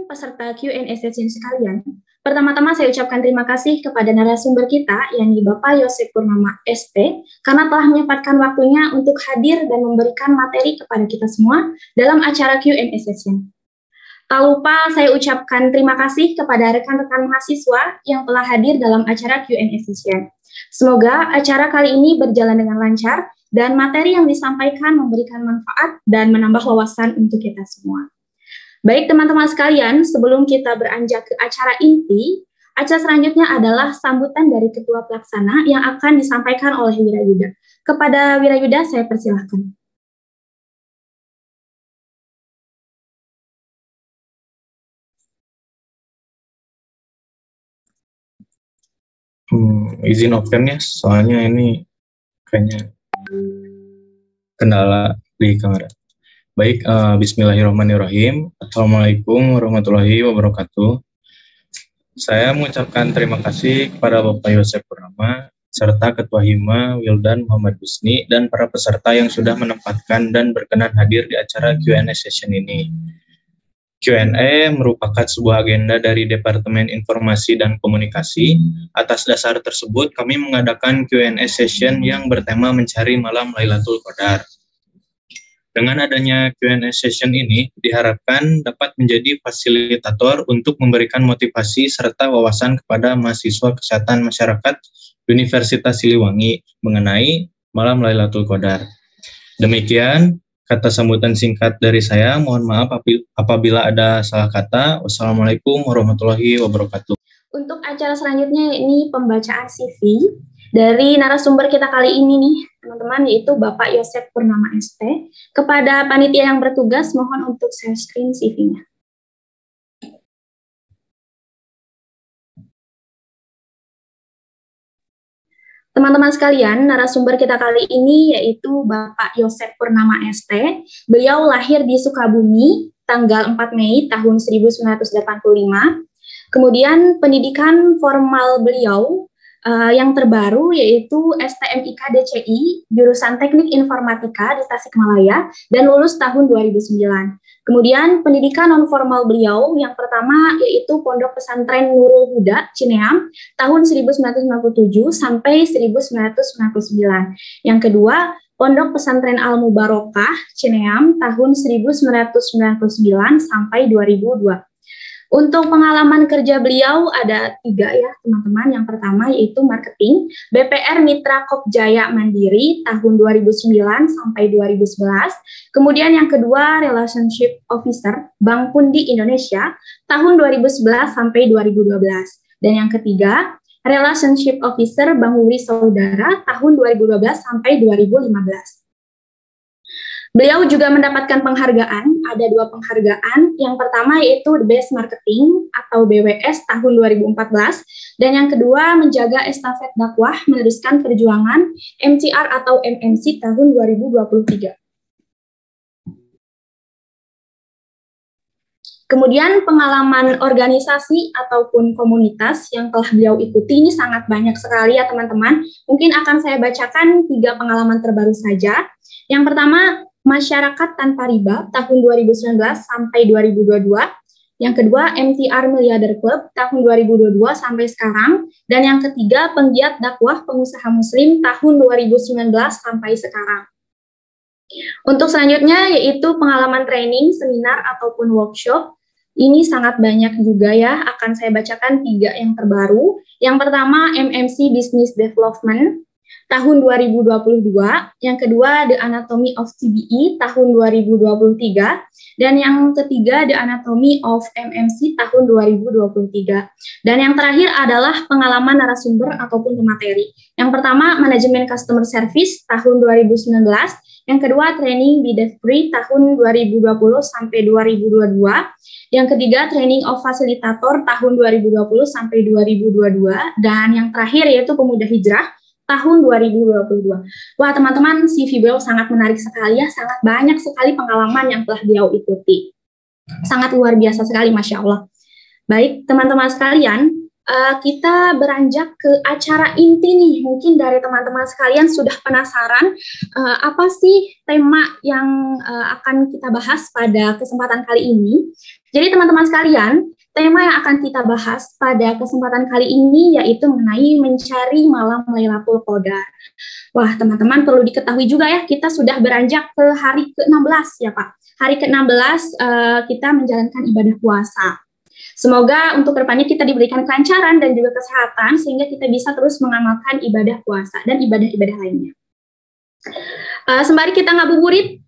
peserta Q&A session sekalian, pertama-tama saya ucapkan terima kasih kepada narasumber kita, yakni Bapak Yosep Purnama ST, karena telah menyempatkan waktunya untuk hadir dan memberikan materi kepada kita semua dalam acara Q&A session. Tak lupa saya ucapkan terima kasih kepada rekan-rekan mahasiswa yang telah hadir dalam acara Q&A session. Semoga acara kali ini berjalan dengan lancar dan materi yang disampaikan memberikan manfaat dan menambah wawasan untuk kita semua. Baik teman-teman sekalian, sebelum kita beranjak ke acara inti, acara selanjutnya adalah sambutan dari Ketua Pelaksana yang akan disampaikan oleh Wirayuda. Kepada Wirayuda saya persilahkan. Izin open ya, soalnya ini kayaknya kendala di kamera. Baik, bismillahirrahmanirrahim. Assalamualaikum warahmatullahi wabarakatuh. Saya mengucapkan terima kasih kepada Bapak Yosep Purnama, serta Ketua Hima Wildan Muhammad Husni, dan para peserta yang sudah menempatkan dan berkenan hadir di acara Q&A session ini. Q&A merupakan sebuah agenda dari Departemen Informasi dan Komunikasi. Atas dasar tersebut, kami mengadakan Q&A session yang bertema mencari malam Lailatul Qadar. Dengan adanya Q&A session ini, diharapkan dapat menjadi fasilitator untuk memberikan motivasi serta wawasan kepada mahasiswa kesehatan masyarakat Universitas Siliwangi mengenai malam Lailatul Qadar. Demikian kata sambutan singkat dari saya, mohon maaf apabila ada salah kata. Wassalamualaikum warahmatullahi wabarakatuh. Untuk acara selanjutnya ini pembacaan CV dari narasumber kita kali ini nih, teman-teman, yaitu Bapak Yosep Purnama ST. Kepada panitia yang bertugas, mohon untuk share screen CV-nya. Teman-teman sekalian, narasumber kita kali ini yaitu Bapak Yosep Purnama ST. Beliau lahir di Sukabumi tanggal 4 Mei tahun 1985. Kemudian pendidikan formal beliau yang terbaru yaitu STMIK DCI, jurusan Teknik Informatika di Tasikmalaya, dan lulus tahun 2009. Kemudian pendidikan non-formal beliau yang pertama yaitu Pondok Pesantren Nurul Huda, Cineam, tahun 1997 sampai 1999. Yang kedua, Pondok Pesantren Al-Mubarokah, Cineam, tahun 1999 sampai 2002. Untuk pengalaman kerja beliau ada 3 ya teman-teman. Yang pertama yaitu marketing, BPR Mitra Kopjaya Mandiri tahun 2009 sampai 2011. Kemudian yang kedua Relationship Officer Bank Pundi Indonesia tahun 2011 sampai 2012. Dan yang ketiga Relationship Officer Bank Wuri Saudara tahun 2012 sampai 2015. Beliau juga mendapatkan penghargaan, ada 2 penghargaan. Yang pertama yaitu The Best Marketing atau BWS tahun 2014, dan yang kedua menjaga estafet dakwah meneruskan perjuangan MCR atau MMC tahun 2023. Kemudian pengalaman organisasi ataupun komunitas yang telah beliau ikuti ini sangat banyak sekali ya teman-teman. Mungkin akan saya bacakan 3 pengalaman terbaru saja. Yang pertama, Masyarakat Tanpa Riba tahun 2019 sampai 2022. Yang kedua, MTR Miliarder Club tahun 2022 sampai sekarang. Dan yang ketiga, Penggiat Dakwah Pengusaha Muslim tahun 2019 sampai sekarang. Untuk selanjutnya yaitu pengalaman training, seminar, ataupun workshop. Ini sangat banyak juga ya, akan saya bacakan 3 yang terbaru. Yang pertama, MMC Business Development tahun 2022, yang kedua The Anatomy of CBE tahun 2023, dan yang ketiga The Anatomy of MMC tahun 2023. Dan yang terakhir adalah pengalaman narasumber ataupun pemateri. Yang pertama Manajemen Customer Service tahun 2019, yang kedua Training di DevPri tahun 2020 sampai 2022, yang ketiga Training of Facilitator tahun 2020 sampai 2022, dan yang terakhir yaitu Pemuda Hijrah tahun 2022. Wah teman-teman, CV beliau sangat menarik sekali ya, sangat banyak sekali pengalaman yang telah beliau ikuti. Sangat luar biasa sekali, Masya Allah. Baik teman-teman sekalian, kita beranjak ke acara inti nih. Mungkin dari teman-teman sekalian sudah penasaran apa sih tema yang akan kita bahas pada kesempatan kali ini. Jadi teman-teman sekalian, tema yang akan kita bahas pada kesempatan kali ini yaitu mengenai mencari malam Lailatul Qadar. Wah, teman-teman perlu diketahui juga ya, kita sudah beranjak ke hari ke-16 ya Pak. Hari ke-16 kita menjalankan ibadah puasa. Semoga untuk kedepannya kita diberikan kelancaran dan juga kesehatan sehingga kita bisa terus mengamalkan ibadah puasa dan ibadah-ibadah lainnya. Sembari kita ngabuburit,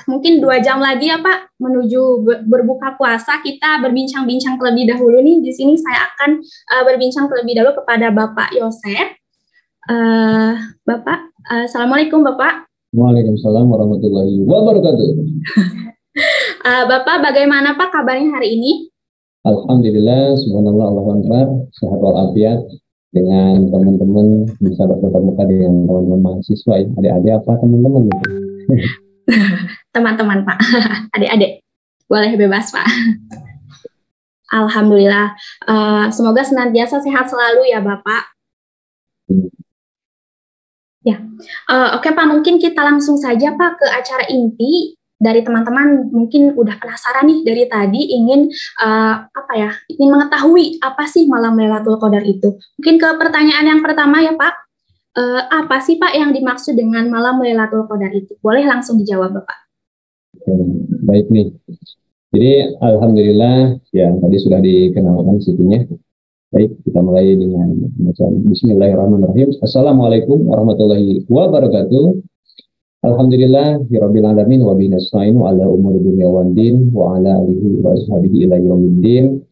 mungkin 2 jam lagi ya Pak menuju berbuka puasa, kita berbincang-bincang terlebih dahulu nih. Di sini saya akan berbincang terlebih dahulu kepada Bapak Yosef. Bapak, Assalamualaikum Bapak. Waalaikumsalam warahmatullahi wabarakatuh. Bapak, bagaimana Pak kabarnya hari ini? Alhamdulillah, subhanallah, Allahu akbar, sehat walafiat dengan teman-teman, bisa bertatap muka dengan teman-teman mahasiswa ya. Adik-adik apa teman-teman? Teman-teman Pak, adik-adik, boleh bebas Pak. Alhamdulillah, semoga senantiasa sehat selalu ya Bapak. Ya, oke Pak, mungkin kita langsung saja Pak ke acara inti. Dari teman-teman mungkin udah penasaran nih dari tadi ingin ingin mengetahui apa sih malam Lailatul Qadar itu. Mungkin ke pertanyaan yang pertama ya Pak, apa sih Pak yang dimaksud dengan malam Lailatul Qadar itu? Boleh langsung dijawab Bapak. Baik nih, jadi alhamdulillah ya tadi sudah dikenalkan situnya. Baik, kita mulai dengan bacaan Bismillahirrahmanirrahim. Assalamualaikum warahmatullahi wabarakatuh. Alhamdulillah rabbil alamin wa bihi nasta'inu ala umuri dunya wad din wa ala alihi wa ashabihi ila yaumiddin.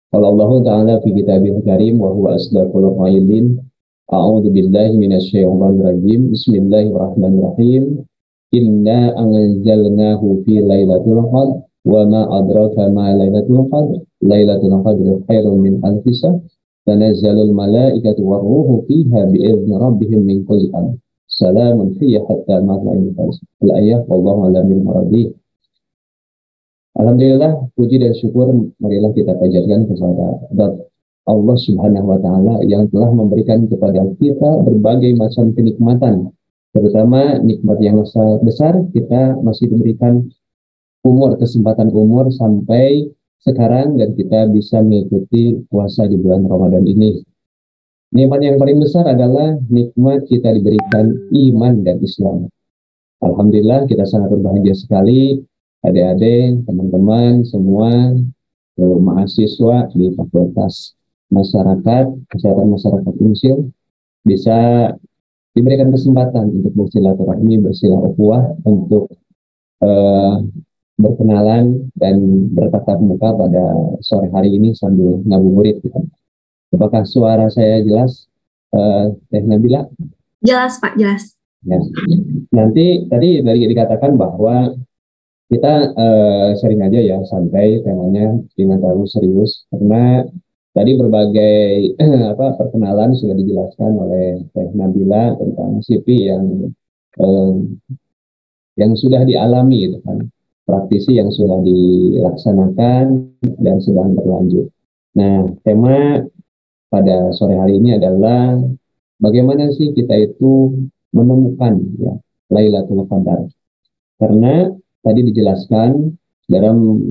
Qala Allah ta'ala fi kitabihil karim wa huwa asdaqul qailin. A'udzu billahi minasyaitonir rajim. Bismillahirrahmanirrahim. Inna anzalnahu fi lailatul qadr wa ma adraka ma lailatul qadr. Lailatul qadri khairun min alfi syahr. Tanazzalul malaikatu war ruhu fiha bi idzni rabbihim min kulli amr. Salamun hiya hatta matla'il fajr. Al-ayat wallahu a'lam bil murad. Alhamdulillah, puji dan syukur marilah kita panjatkan kepada Allah Subhanahu wa taala yang telah memberikan kepada kita berbagai macam kenikmatan, terutama nikmat yang besar. Kita masih diberikan kesempatan umur sampai sekarang dan kita bisa mengikuti puasa di bulan Ramadan ini. Nikmat yang paling besar adalah nikmat kita diberikan iman dan Islam. Alhamdulillah kita sangat berbahagia sekali adik-adik, teman-teman semua mahasiswa di Fakultas Kesehatan Masyarakat Unsur bisa diberikan kesempatan untuk bersilaturahmi, bersilah ukhuwah, untuk berkenalan dan bertatap muka pada sore hari ini sambil ngabuburit gitu. Apakah suara saya jelas, Teh Nabila? Jelas Pak, jelas. Ya. Nanti tadi dikatakan bahwa kita sering aja ya santai, temanya jangan terlalu serius karena tadi berbagai perkenalan sudah dijelaskan oleh Teh Nabila tentang CV yang sudah dialami gitu kan, praktisi yang sudah dilaksanakan dan sedang berlanjut. Nah, tema pada sore hari ini adalah bagaimana sih kita itu menemukan ya Lailatul Qadar. Karena tadi dijelaskan dalam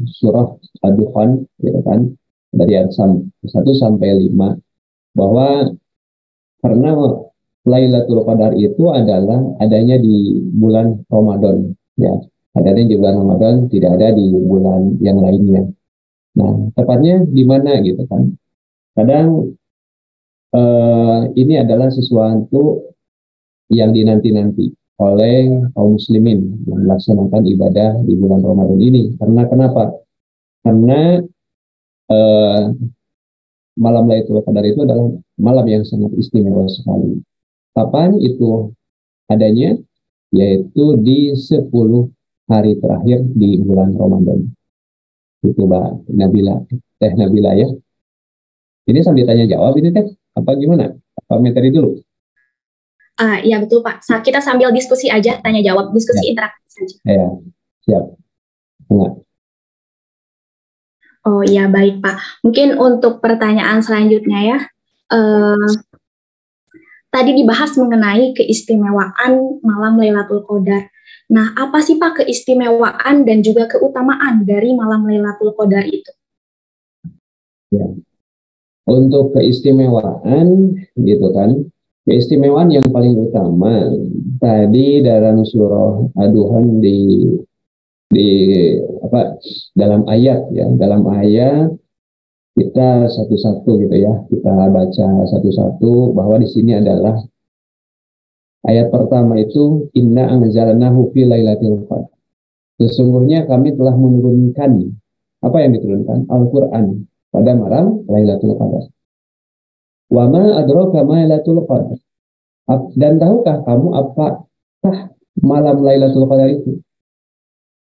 surah Ad-Dukhan gitu kan, dari ayat 1 sampai 5 bahwa karena Lailatul Qadar itu adalah adanya di bulan Ramadan ya. Adanya di bulan Ramadan, tidak ada di bulan yang lainnya. Nah, tepatnya di mana gitu kan? Kadang ini adalah sesuatu yang dinanti-nanti oleh kaum muslimin yang melaksanakan ibadah di bulan Ramadan ini. Karena kenapa? Karena malam Lailatul Qadar itu adalah malam yang sangat istimewa sekali. Kapan itu adanya? Yaitu di 10 hari terakhir di bulan Ramadan. Itu Mbak Nabila, Teh Nabila ya. Ini sambil tanya jawab ini Teh, apa gimana? Apa materi dulu? Ya betul Pak, kita sambil diskusi aja, tanya jawab, diskusi interaktif saja. Ya, siap. Enggak. Oh iya, baik Pak. Mungkin untuk pertanyaan selanjutnya ya, eh, tadi dibahas mengenai keistimewaan malam Lailatul Qadar. Nah, apa sih Pak keistimewaan dan juga keutamaan dari malam Lailatul Qadar itu? Ya. Untuk keistimewaan gitu kan, keistimewaan yang paling utama tadi dalam surah Ad-Duhan di apa dalam ayat ya, dalam ayat kita satu-satu gitu ya, kita baca satu-satu bahwa di sini adalah ayat pertama itu inna anzalnahu fi lailatul qadar. Sesungguhnya kami telah menurunkan apa yang diturunkan Al-Qur'an pada malam Lailatul Qadar. Wa ma adraka ma Lailatul Qadar. Dan tahukah kamu apakah malam Lailatul Qadar itu?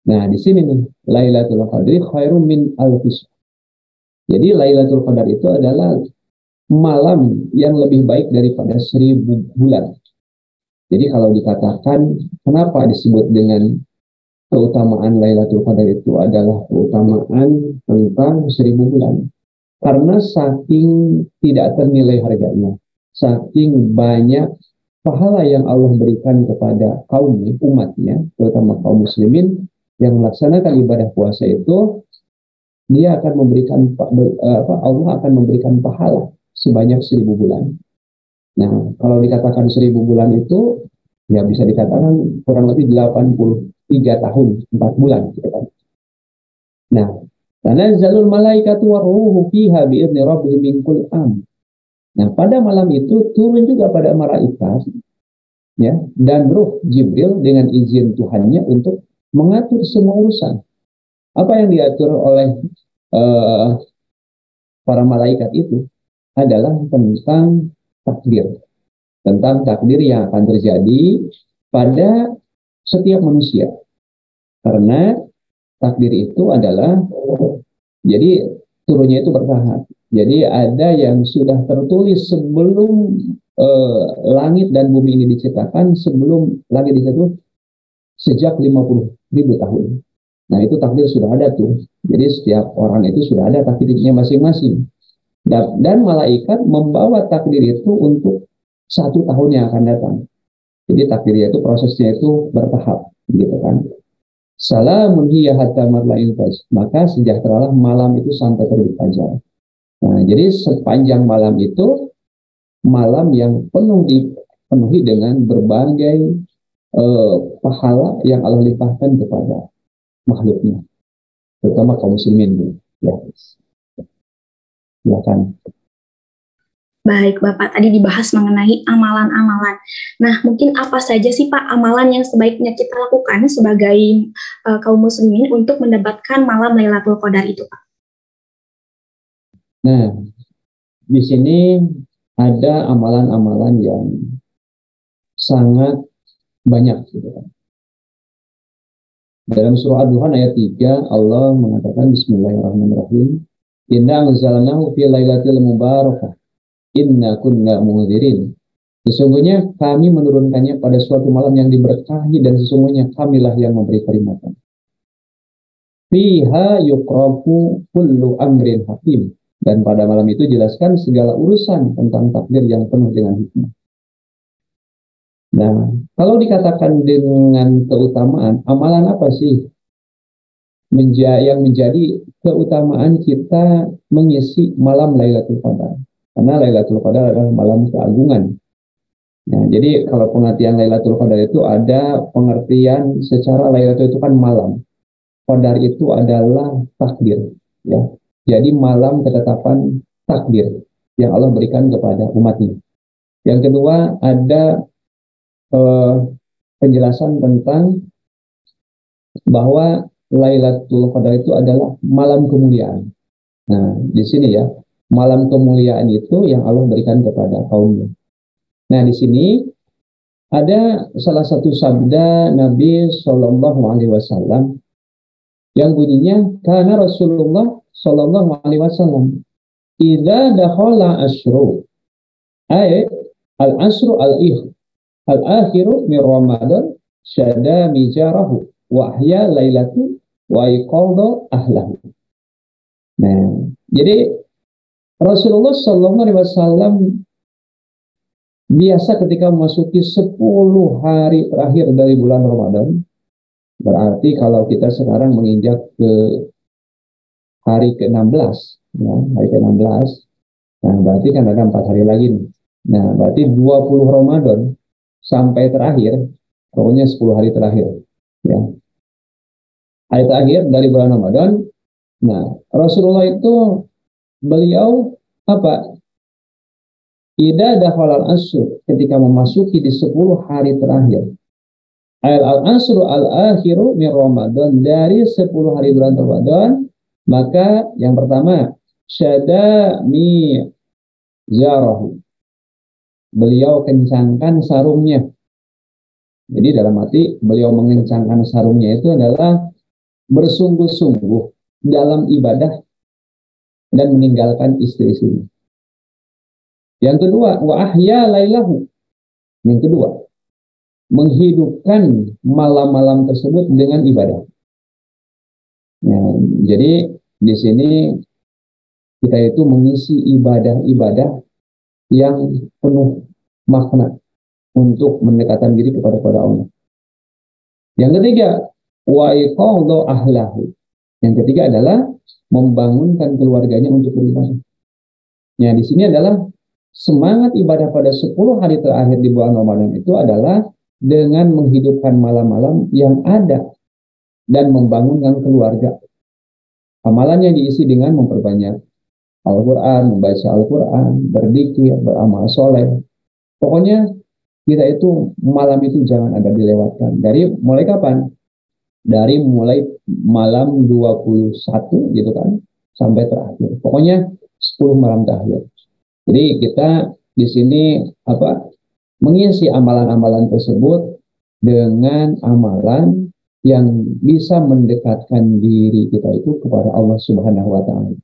Nah, di sini nih, Lailatul Qadri khairum min alfis. Jadi Lailatul Qadar itu adalah malam yang lebih baik daripada 1000 bulan. Jadi kalau dikatakan kenapa disebut dengan keutamaan Lailatul Qadar itu adalah keutamaan tentang 1000 bulan. Karena saking tidak ternilai harganya, saking banyak pahala yang Allah berikan kepada kaumnya, umatnya, terutama kaum muslimin yang melaksanakan ibadah puasa itu, dia akan memberikan Allah akan memberikan pahala sebanyak 1000 bulan. Nah, kalau dikatakan 1000 bulan itu, ya bisa dikatakan kurang lebih 83 tahun, 4 bulan. Gitu kan. Nah, tanazzalul malaikatu waruhu fiha bi'idni rabbihim min kulli am. Nah, pada malam itu turun juga pada malaikat ya dan ruh Jibril dengan izin Tuhannya untuk mengatur semua urusan. Apa yang diatur oleh para malaikat itu adalah tentang takdir yang akan terjadi pada setiap manusia. Karena takdir itu adalah jadi turunnya itu bertahap. Jadi ada yang sudah tertulis sebelum langit dan bumi ini diciptakan, sebelum langit diciptakan sejak 50.000 tahun. Nah, itu takdir sudah ada tuh. Jadi setiap orang itu sudah ada takdirnya masing-masing. Dan malaikat membawa takdir itu untuk 1 tahun yang akan datang. Jadi takdirnya itu prosesnya itu bertahap, gitu kan. Salamun hiya hatta matla'il fajr. Maka sejahteralah malam itu sampai terbit fajar. Nah, jadi sepanjang malam itu malam yang dipenuhi dengan berbagai pahala yang Allah limpahkan kepada makhluknya, terutama kaum muslimin. Ya, ya kan. Baik, Bapak. Tadi dibahas mengenai amalan-amalan. Nah, mungkin apa saja sih, Pak, amalan yang sebaiknya kita lakukan sebagai kaum muslimin untuk mendapatkan malam Lailatul Qadar itu, Pak? Nah, di sini ada amalan-amalan yang sangat banyak. Gitu kan. Dalam surah Ad-Duhan ayat 3, Allah mengatakan Bismillahirrahmanirrahim. Inna anzalnahu fi lailatul mubarakah. Inna kunna munzirin. Sesungguhnya kami menurunkannya pada suatu malam yang diberkahi dan sesungguhnya kamilah yang memberi peringatan. Fiha yuqrafu kullu amrin hakim. Dan pada malam itu jelaskan segala urusan tentang takdir yang penuh dengan hikmah. Nah, kalau dikatakan dengan keutamaan, amalan apa sih yang menjadi keutamaan kita mengisi malam Lailatul Qadar? Karena Lailatul Qadar adalah malam keagungan. Nah, jadi kalau pengertian Lailatul Qadar itu ada pengertian secara Lailatul itu kan malam. Qadar itu adalah takdir, ya. Jadi malam ketetapan takdir yang Allah berikan kepada umatnya. Yang kedua ada penjelasan tentang bahwa Lailatul Qadar itu adalah malam kemuliaan. Nah, di sini ya, malam kemuliaan itu yang Allah berikan kepada kaumnya. Nah, di sini ada salah satu sabda Nabi Shallallahu Alaihi Wasallam yang bunyinya karena Rasulullah Shallallahu Alaihi Wasallam idza dakhala asyru ay al-asyru al-akhiru min Ramadan syada mijarahu wa ahya lailatu wa iqadha ahlahu. Nah, jadi Rasulullah SAW biasa ketika memasuki 10 hari terakhir dari bulan Ramadan, berarti kalau kita sekarang menginjak ke hari ke-16, ya, hari ke-16, nah berarti kan ada 4 hari lagi nih. Nah, berarti 20 Ramadan sampai terakhir, pokoknya 10 hari terakhir. Ya. Hari terakhir dari bulan Ramadan, nah Rasulullah itu beliau apa? Idza dakhala al-ashr, ketika memasuki di 10 hari terakhir. Al-asru al-akhiru min Ramadan, dari 10 hari bulan Ramadan, maka yang pertama syada mi zarahu, beliau kencangkan sarungnya. Jadi dalam arti beliau mengencangkan sarungnya itu adalah bersungguh-sungguh dalam ibadah dan meninggalkan istri-istrinya. Yang kedua, wa ahya lailahu. Yang kedua, menghidupkan malam-malam tersebut dengan ibadah. Nah, jadi di sini kita itu mengisi ibadah-ibadah yang penuh makna untuk mendekatkan diri kepada Allah. Yang ketiga, wa iqadha ahlahu. Yang ketiga adalah membangunkan keluarganya untuk beribadah. Nah, di sini adalah semangat ibadah pada 10 hari terakhir di bulan Ramadan itu adalah dengan menghidupkan malam-malam yang ada dan membangunkan keluarga. Amalannya diisi dengan memperbanyak Al-Quran, membaca Al-Quran, berzikir, beramal soleh. Pokoknya kita itu malam itu jangan ada dilewatkan. Dari mulai kapan? Dari mulai malam 21 gitu kan, sampai terakhir. Pokoknya 10 malam terakhir. Jadi kita di sini mengisi amalan-amalan tersebut dengan amalan yang bisa mendekatkan diri kita itu kepada Allah Subhanahu wa taala.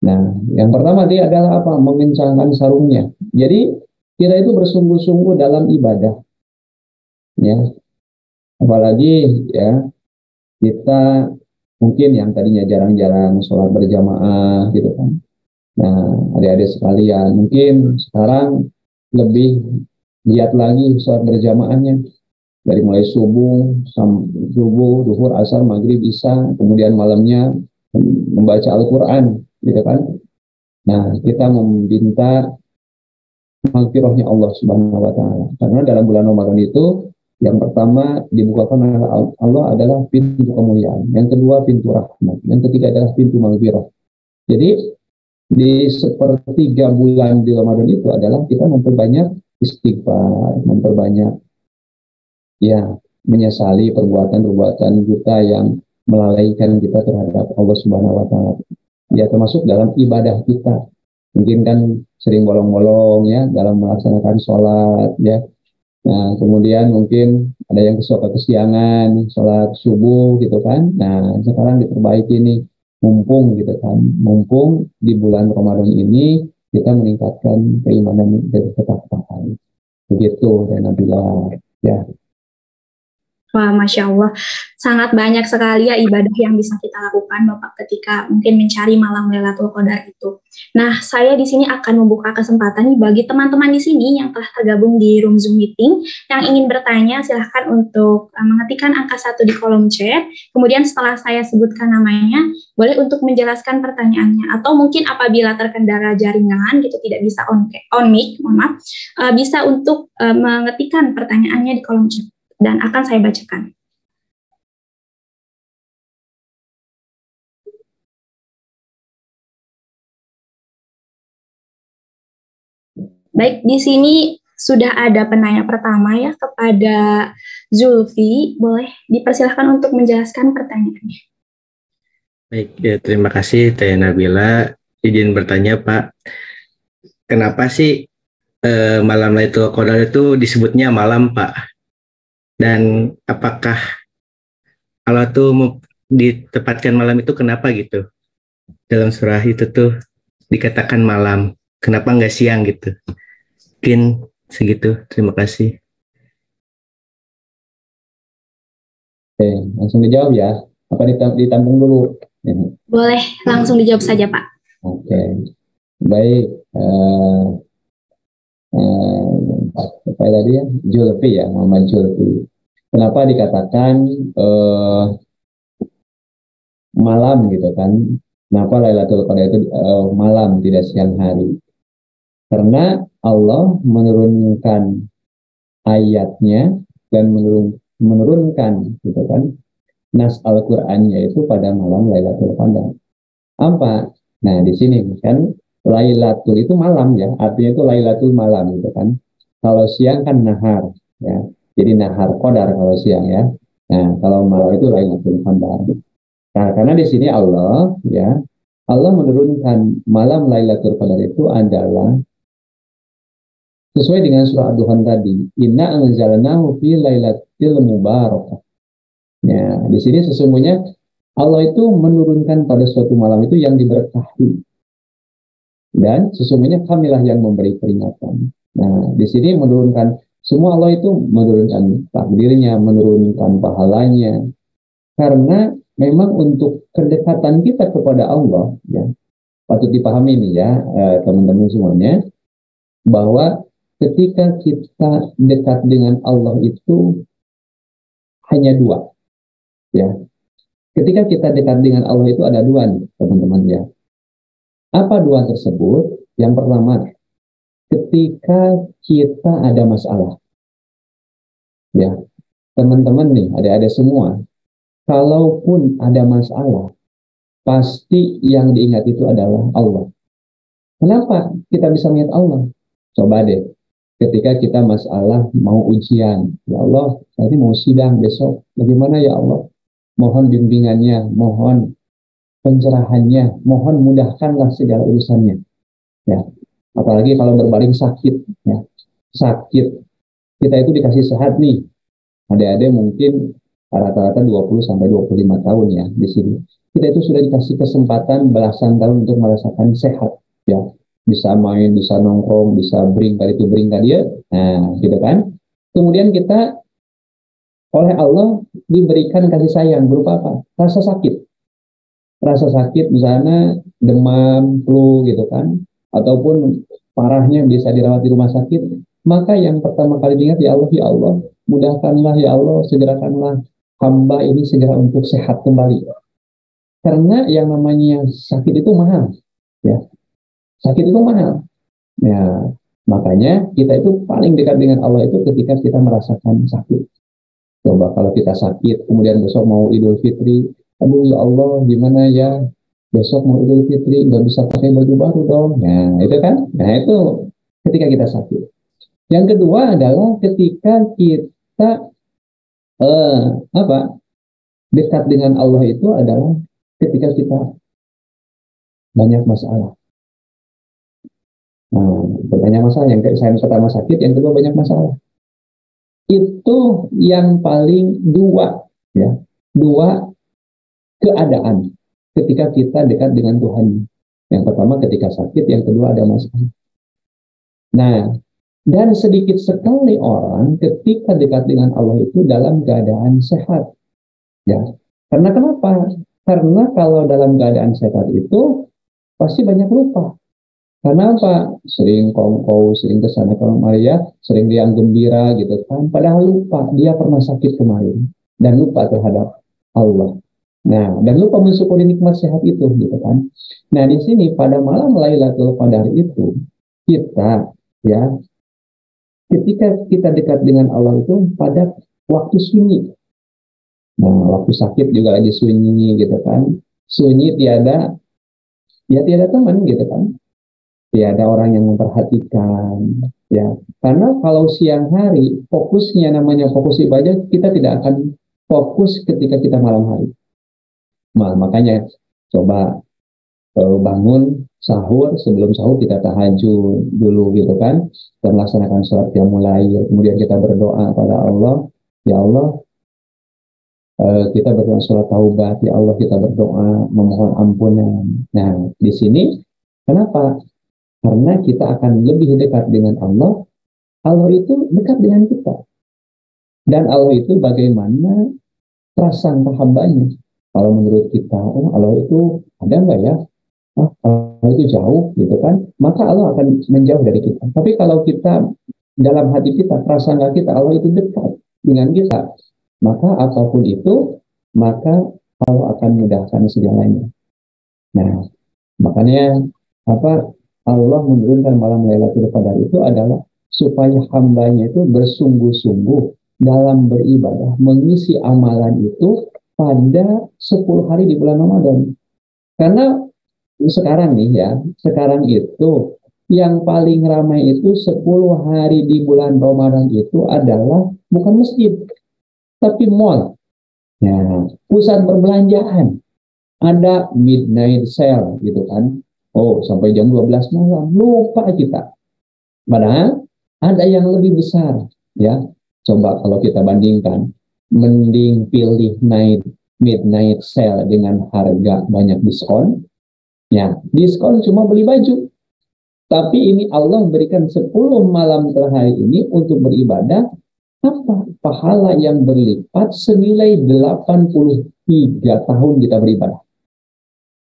Nah, yang pertama dia adalah apa? Mengencangkan sarungnya. Jadi kita itu bersungguh-sungguh dalam ibadah. Ya. Apalagi ya kita mungkin yang tadinya jarang-jarang sholat berjamaah gitu kan. Nah, adik-adik sekalian, mungkin sekarang lebih giat lagi sholat berjamaahnya. Dari mulai subuh, duhur, asar, maghrib, isya, kemudian malamnya membaca Al-Quran, gitu kan. Nah, kita meminta maghfirahnya Allah Subhanahu wa taala. Karena dalam bulan Ramadan itu yang pertama dibukakan oleh Allah adalah pintu kemuliaan, yang kedua pintu rahmat, yang ketiga adalah pintu maghfirah. Jadi di sepertiga bulan di Ramadan itu adalah kita memperbanyak istighfar, memperbanyak menyesali perbuatan-perbuatan kita yang melalaikan kita terhadap Allah Subhanahu wa taala. Ya, termasuk dalam ibadah kita. Mungkin kan sering bolong-bolong ya dalam melaksanakan sholat ya. Nah, kemudian mungkin ada yang suka kesiangan sholat subuh gitu kan. Nah, sekarang diperbaiki nih, mumpung gitu kan. Mumpung di bulan Ramadan ini kita meningkatkan keimanan dan ketakwaan. Begitu ya Nabila ya. Wah, Masya Allah, sangat banyak sekali ya ibadah yang bisa kita lakukan Bapak ketika mungkin mencari malam Lailatul Qadar itu. Nah, saya di sini akan membuka kesempatan nih bagi teman-teman di sini yang telah tergabung di room Zoom meeting, yang ingin bertanya silahkan untuk mengetikkan angka 1 di kolom chat, kemudian setelah saya sebutkan namanya, boleh untuk menjelaskan pertanyaannya, atau mungkin apabila terkendala jaringan gitu tidak bisa on mic, bisa untuk mengetikkan pertanyaannya di kolom chat. Dan akan saya bacakan. Baik, di sini sudah ada penanya pertama ya kepada Zulfi. Boleh dipersilahkan untuk menjelaskan pertanyaannya. Baik, ya, terima kasih Teh Nabila. Izin bertanya Pak, kenapa sih malam Lailatul Qadar itu disebutnya malam Pak? Dan apakah Allah tuh ditempatkan malam itu kenapa gitu? Dalam surah itu tuh dikatakan malam, kenapa nggak siang gitu? Mungkin segitu, terima kasih. Oke, langsung dijawab ya. Apa ditampung dulu? Boleh langsung dijawab saja, Pak. Oke, baik. Apa tadi ya? Julfi ya, Muhammad Julfi. Kenapa dikatakan malam gitu kan? Kenapa Lailatul Qadar itu malam, tidak siang hari? Karena Allah menurunkan ayatnya dan menurunkan gitu kan nas Al-Qur'annya itu pada malam Lailatul Qadar. Apa? Nah, di sini kan Lailatul itu malam ya, artinya itu Lailatul malam gitu kan. Kalau siang kan nahar ya. Jadi nahar qadar kalau siang ya. Nah, kalau malam itu Lailatul Qadar. Nah, karena di sini Allah ya, Allah menurunkan malam Lailatul Qadar itu adalah sesuai dengan surah Ad-Duhan tadi. Inna anzalnahu fi lailatil mubarakah. Ya, di sini sesungguhnya Allah itu menurunkan pada suatu malam itu yang diberkahi. Dan sesungguhnya kamilah yang memberi peringatan. Nah, di sini menurunkan, semua Allah itu menurunkan takdirnya, menurunkan pahalanya. Karena memang untuk kedekatan kita kepada Allah, ya, patut dipahami nih ya, teman-teman semuanya, bahwa ketika kita dekat dengan Allah itu hanya dua. Ya, ketika kita dekat dengan Allah itu ada dua nih, teman-teman ya. Apa dua tersebut? Yang pertama, ketika kita ada masalah. Ya, teman-teman nih, ada semua. Kalaupun ada masalah, pasti yang diingat itu adalah Allah. Kenapa kita bisa mengingat Allah? Coba deh, ketika kita masalah mau ujian. Ya Allah, saya ini mau sidang besok. Bagaimana ya Allah? Mohon bimbingannya, mohon pencerahannya, mohon mudahkanlah segala urusannya. Ya, apalagi kalau berbaring sakit, ya, sakit. Kita itu dikasih sehat nih. Adik-adik mungkin rata-rata 20 sampai 25 tahun ya di sini. Kita itu sudah dikasih kesempatan belasan tahun untuk merasakan sehat, ya. Bisa main, bisa nongkrong, bisa bring tadi itu bring tadi ya. Nah, gitu kan. Kemudian kita oleh Allah diberikan kasih sayang berupa apa? Rasa sakit. Rasa sakit misalnya demam, flu gitu kan, ataupun parahnya bisa dirawat di rumah sakit, maka yang pertama kali diingat ya Allah, mudahkanlah ya Allah, segerakanlah hamba ini segera untuk sehat kembali. Karena yang namanya sakit itu mahal, ya, sakit itu mahal. Ya, makanya kita itu paling dekat dengan Allah itu ketika kita merasakan sakit. Coba kalau kita sakit, kemudian besok mau Idul Fitri, aduh ya Allah, gimana ya, besok mau Idul Fitri, nggak bisa pakai baju baru dong. Nah, itu kan, nah itu ketika kita sakit. Yang kedua adalah ketika kita dekat dengan Allah itu adalah ketika kita banyak masalah. Nah, banyak masalah, yang saya pertama sakit, yang kedua banyak masalah. Itu yang paling dua, ya, dua keadaan ketika kita dekat dengan Tuhan. Yang pertama ketika sakit, yang kedua ada masalah. Nah, dan sedikit sekali orang ketika dekat dengan Allah itu dalam keadaan sehat. Ya, karena kenapa? Karena kalau dalam keadaan sehat itu pasti banyak lupa. Karena apa? Sering kongkow, sering kesana kemari ya, sering riang gembira gitu kan. Padahal lupa dia pernah sakit kemarin dan lupa terhadap Allah. Nah, dan lupa mensyukuri nikmat sehat itu gitu kan. Nah, di sini pada malam Lailatul Qadar itu kita ya, ketika kita dekat dengan Allah itu pada waktu sunyi. Nah, waktu sakit juga lagi sunyi gitu kan. Sunyi tiada teman gitu kan. Tiada orang yang memperhatikan, ya. Karena kalau siang hari, fokusnya namanya fokus ibadah, kita tidak akan fokus ketika kita malam hari. Nah, makanya coba bangun sahur, sebelum sahur kita tahajud dulu gitu kan, dan melaksanakan sholat qiyamul lail, kemudian kita berdoa pada Allah, ya Allah, kita berdoa sholat taubat, ya Allah kita berdoa memohon ampunan. Nah, di sini kenapa? Karena kita akan lebih dekat dengan Allah. Allah itu dekat dengan kita. Dan Allah itu bagaimana prasangka hambanya. Kalau menurut kita, oh Allah itu ada nggak ya? Allah itu jauh gitu kan, maka Allah akan menjauh dari kita. Tapi kalau kita dalam hati kita, prasangka kita Allah itu dekat dengan kita, maka apapun itu, maka Allah akan mudahkan segalanya. Nah, makanya apa Allah menurunkan malam Lailatul Qadar itu adalah supaya hambanya itu bersungguh-sungguh dalam beribadah, mengisi amalan itu pada 10 hari di bulan Ramadan. Karena sekarang nih ya, sekarang itu yang paling ramai itu 10 hari di bulan Ramadan itu adalah bukan masjid, tapi mall. Ya, pusat perbelanjaan. Ada midnight sale gitu kan. Oh, sampai jam 12 malam. Lupa kita. Padahal ada yang lebih besar. Ya, coba kalau kita bandingkan. Mending pilih midnight sale dengan harga banyak diskon. Ya, diskon cuma beli baju. Tapi ini Allah berikan 10 malam terakhir ini untuk beribadah. Apa? Pahala yang berlipat senilai 83 tahun kita beribadah.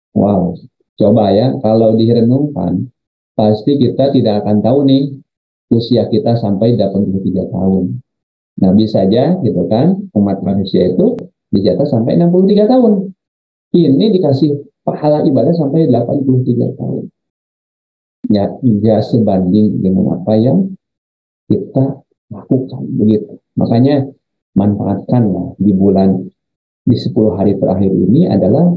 Wow, coba ya, kalau direnungkan, pasti kita tidak akan tahu nih, usia kita sampai 83 tahun. Nah, bisa aja gitu kan, umat manusia itu dijatah sampai 63 tahun. Ini dikasih pahala ibadah sampai 83 tahun. Ya, nggak sebanding dengan apa yang kita lakukan begitu. Makanya manfaatkanlah di 10 hari terakhir ini adalah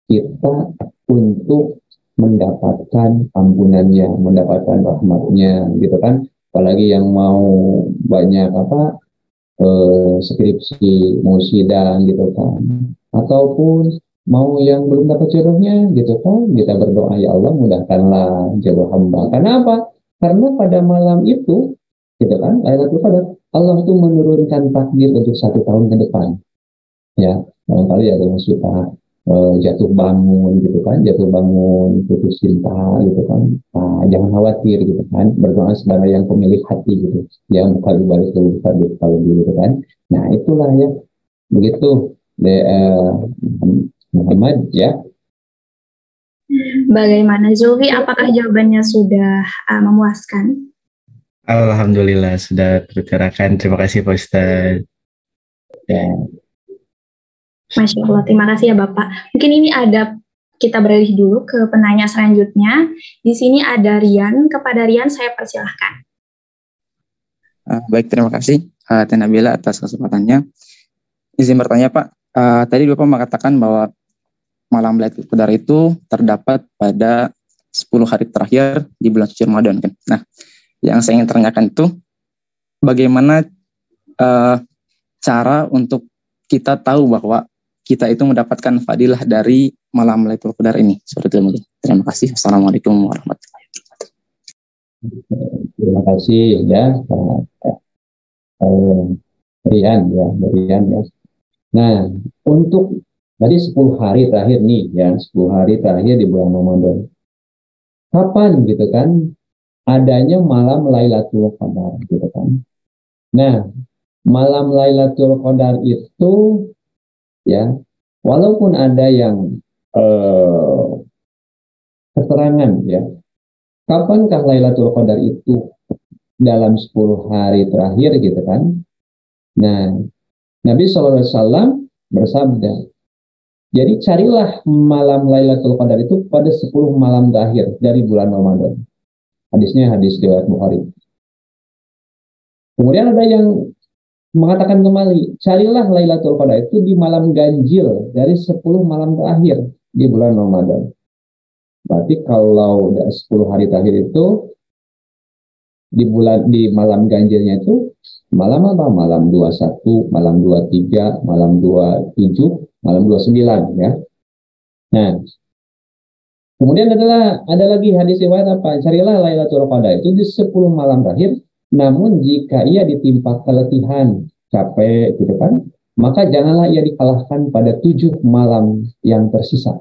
kita untuk mendapatkan ampunannya, mendapatkan rahmatnya gitu kan. Apalagi yang mau banyak skripsi, mau sidang gitu kan. Ataupun mau yang belum dapat jodohnya gitu kan, kita berdoa, ya Allah mudahkanlah jodoh hamba. Karena apa? Karena pada malam itu gitu kan, Lailatul Qadar, Allah itu menurunkan takdir untuk 1 tahun ke depan. Ya, barangkali ada yang suka jatuh bangun gitu kan, jatuh bangun, putus cinta gitu kan. Nah, jangan khawatir gitu kan, berdoa sebagai yang pemilik hati gitu. Ya, bukan balik kalau gitu kan. Nah, itulah ya, begitu Muhammad ya. Bagaimana Zulfi, apakah jawabannya sudah memuaskan? Alhamdulillah sudah tercerahkan. Terima kasih Pak Ustadz. Ya. Masya Allah, terima kasih ya Bapak. Mungkin ini kita beralih dulu ke penanya selanjutnya. Di sini ada Rian. Kepada Rian saya persilahkan. Baik, terima kasih Teh Nabila atas kesempatannya. Izin bertanya Pak, tadi Bapak mengatakan bahwa malam Lailatul Qadar itu terdapat pada 10 hari terakhir di bulan suci Ramadan kan. Nah, yang saya ingin tanyakan itu bagaimana cara untuk kita tahu bahwa kita itu mendapatkan fadilah dari malam Lailatul Qadar ini. Seperti itu. Terima kasih. Assalamualaikum warahmatullahi wabarakatuh. Terima kasih ya Rian ya. Nah, untuk tadi 10 hari terakhir nih ya, 10 hari terakhir di bulan Ramadan. Kapan gitu kan adanya malam Lailatul Qadar gitu kan. Nah, malam Lailatul Qadar itu ya, walaupun ada yang keterangan ya, kapankah Lailatul Qadar itu dalam 10 hari terakhir gitu kan. Nah, Nabi SAW bersabda, jadi carilah malam Lailatul Qadar itu pada 10 malam terakhir dari bulan Ramadan. Hadisnya hadis riwayat Bukhari. Kemudian ada yang mengatakan kembali, carilah Lailatul Qadar itu di malam ganjil dari 10 malam terakhir di bulan Ramadan. Berarti kalau udah 10 hari terakhir itu di malam ganjilnya itu malam apa? Malam 21, malam 23, malam 27, malam 29 ya. Nah, kemudian ada lagi hadis riwayat apa? Carilah Lailatul Qadar itu di 10 malam terakhir. Namun jika ia ditimpa keletihan, capek gitu kan, maka janganlah ia dikalahkan pada 7 malam yang tersisa.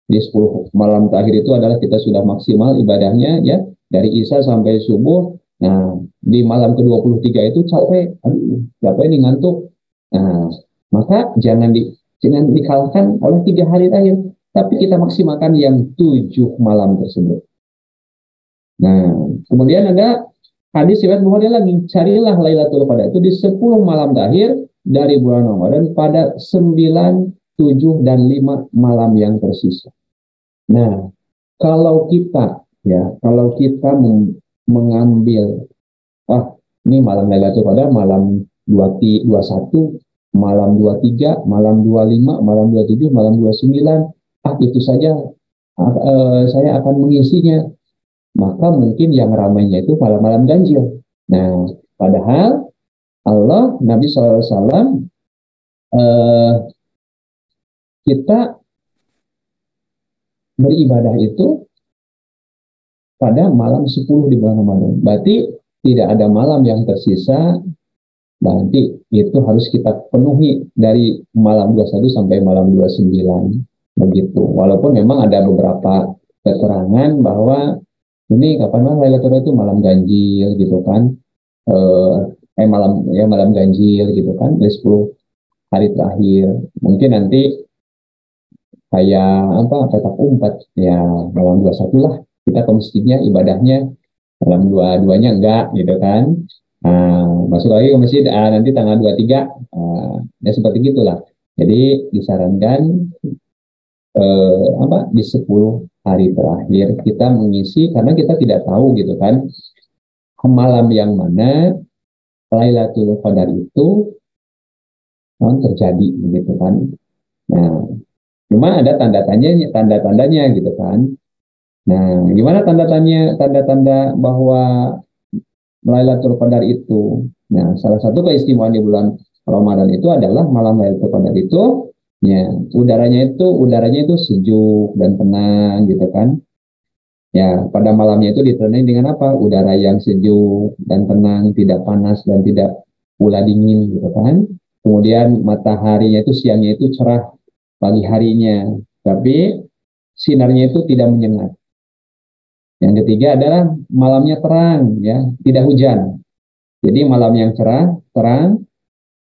Di 10 malam terakhir itu adalah kita sudah maksimal ibadahnya ya, dari Isya sampai subuh. Nah, di malam ke-23 itu capek nih ngantuk. Nah, maka jangan jangan dikalahkan oleh 3 hari terakhir, tapi kita maksimalkan yang 7 malam tersebut. Nah, kemudian ada hadis riwayat Bukhari lagi, carilah Lailatul Qadar itu di 10 malam terakhir dari bulan Ramadan pada 9, 7, dan 5 malam yang tersisa. Nah, kalau kita mengambil, ini malam Lailatul Qadar, malam 21, malam 23, malam 25, malam 27, malam 29, itu saja saya akan mengisinya. Maka mungkin yang ramainya itu malam-malam ganjil. Nah, padahal Allah, Nabi SAW, kita beribadah itu pada malam 10 di bulan Ramadan. Berarti tidak ada malam yang tersisa, berarti itu harus kita penuhi dari malam 21 sampai malam 29. Begitu. Walaupun memang ada beberapa keterangan bahwa ini kapan Lailatul Qadar itu malam ganjil gitu kan. Malam ganjil gitu kan, di 10 hari terakhir. Mungkin nanti kayak petak umpet ya, malam 21 lah kita ke masjidnya, ibadahnya malam 22-nya enggak gitu kan. Masuk lagi ke masjid nanti tanggal 23, ya seperti gitulah. Jadi disarankan di 10 hari terakhir kita mengisi, karena kita tidak tahu gitu kan malam yang mana Lailatul Qadar itu terjadi gitu kan. Nah, cuma ada tanda-tandanya gitu kan. Nah, gimana tanda-tanda bahwa Lailatul Qadar itu? Nah, salah satu keistimewaan di bulan Ramadan itu adalah malam Lailatul Qadar itu, ya, udaranya itu sejuk dan tenang gitu kan. Ya, pada malamnya itu diterangi dengan apa? Udara yang sejuk dan tenang, tidak panas dan tidak pula dingin gitu kan. Kemudian mataharinya itu siangnya itu cerah, pagi harinya, tapi sinarnya itu tidak menyengat. Yang ketiga adalah malamnya terang, ya, tidak hujan. Jadi malam yang cerah, terang,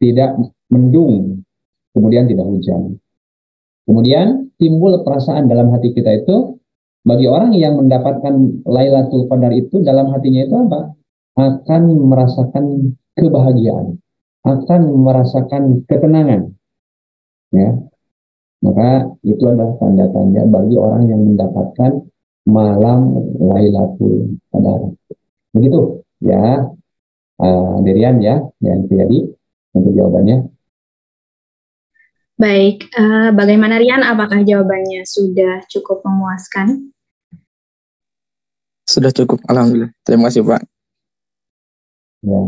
tidak mendung, kemudian tidak hujan. Kemudian timbul perasaan dalam hati kita itu, bagi orang yang mendapatkan Lailatul Qadar itu, dalam hatinya itu apa? Akan merasakan kebahagiaan, akan merasakan ketenangan, ya. Maka itu adalah tanda-tanda bagi orang yang mendapatkan malam Lailatul Qadar. Begitu, ya, Derian ya, yang Priyadi untuk jawabannya. Baik, bagaimana Rian? Apakah jawabannya sudah cukup memuaskan? Sudah cukup, alhamdulillah. Terima kasih, Pak. Ya.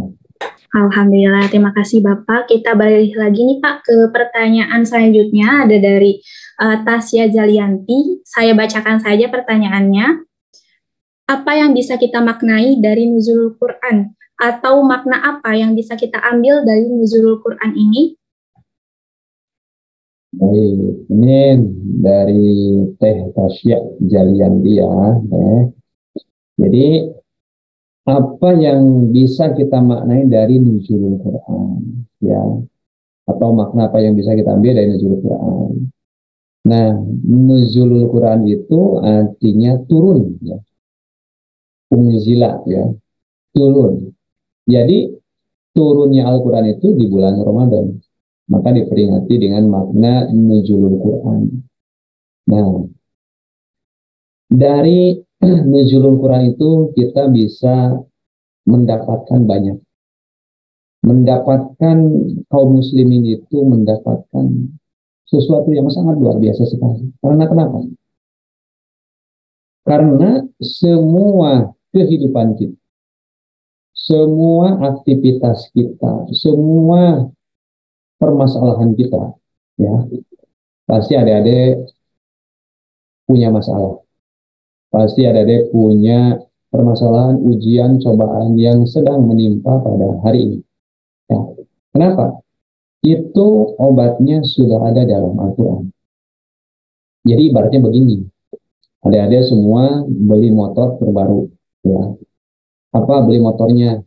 Alhamdulillah, terima kasih Bapak. Kita balik lagi nih Pak ke pertanyaan selanjutnya, ada dari Tasya Jalianti. Saya bacakan saja pertanyaannya. Apa yang bisa kita maknai dari nuzulul Quran? Atau makna apa yang bisa kita ambil dari nuzulul Quran ini? Baik, ini dari Teh Tasya Jalianti ya. Jadi apa yang bisa kita maknai dari nuzulul Quran, ya, atau makna apa yang bisa kita ambil dari nuzulul Quran? Nah, nuzulul Quran itu artinya turun, ya, unzila, ya, turun. Jadi turunnya Al-Quran itu di bulan Ramadan, maka diperingati dengan makna nuzulul Quran. Nah, dari nuzulul Quran itu kita bisa mendapatkan banyak. Mendapatkan kaum muslimin itu mendapatkan sesuatu yang sangat luar biasa sekali. Karena kenapa? Karena semua kehidupan kita, semua aktivitas kita, semua permasalahan kita, ya, pasti adik-adik punya masalah. Pasti adik-adik punya permasalahan, ujian, cobaan yang sedang menimpa pada hari ini. Ya. Kenapa? Itu obatnya sudah ada dalam Al-Quran. Jadi ibaratnya begini, adik-adik semua beli motor terbaru, ya. Apa beli motornya?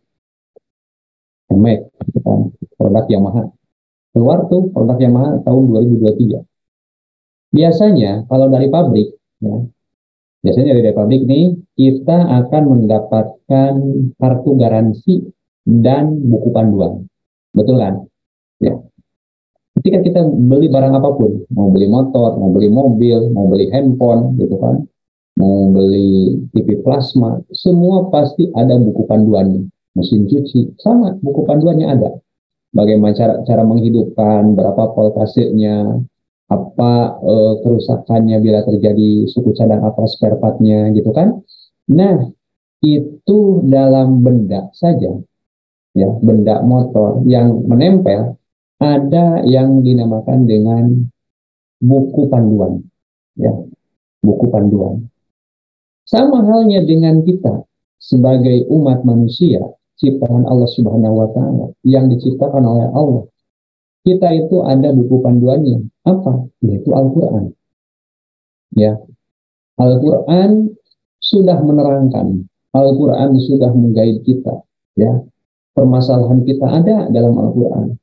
Max, kan? Produk Yamaha. keluar tuh produk Yamaha tahun 2023. Biasanya kalau dari pabrik, ya, biasanya dari pabrik nih kita akan mendapatkan kartu garansi dan buku panduan, betul kan? Ya. Ketika kita beli barang apapun, mau beli motor, mau beli mobil, mau beli handphone, gitu kan, mau beli TV plasma, semua pasti ada buku panduannya. Mesin cuci, sama buku panduannya ada. Bagaimana cara menghidupkan, berapa voltasenya, apa kerusakannya bila terjadi suku cadang apa spare partnya, gitu kan. Nah, itu dalam benda saja, ya, benda motor yang menempel, ada yang dinamakan dengan buku panduan, ya, buku panduan. Sama halnya dengan kita sebagai umat manusia, ciptaan Allah Subhanahu wa taala yang diciptakan oleh Allah. Kita itu ada buku panduannya. Apa? Yaitu Al-Qur'an. Ya. Al-Qur'an sudah menerangkan, Al-Qur'an sudah menggait kita, ya. Permasalahan kita ada dalam Al-Qur'an.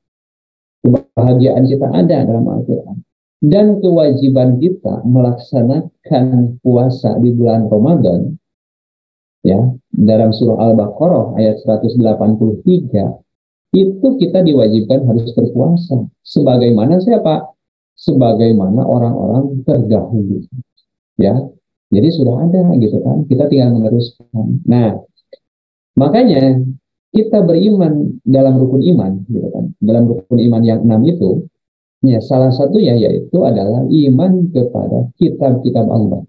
Kebahagiaan kita ada dalam Al-Quran. Dan kewajiban kita melaksanakan puasa di bulan Ramadan, ya, dalam surah Al-Baqarah ayat 183, itu kita diwajibkan harus berpuasa. Sebagaimana siapa? Sebagaimana orang-orang terdahulu. Ya, jadi sudah ada gitu kan. Kita tinggal meneruskan. Nah, makanya kita beriman dalam rukun iman, gitu kan. Dalam rukun iman yang 6 itu, ya, salah satunya yaitu adalah iman kepada kitab-kitab Allah.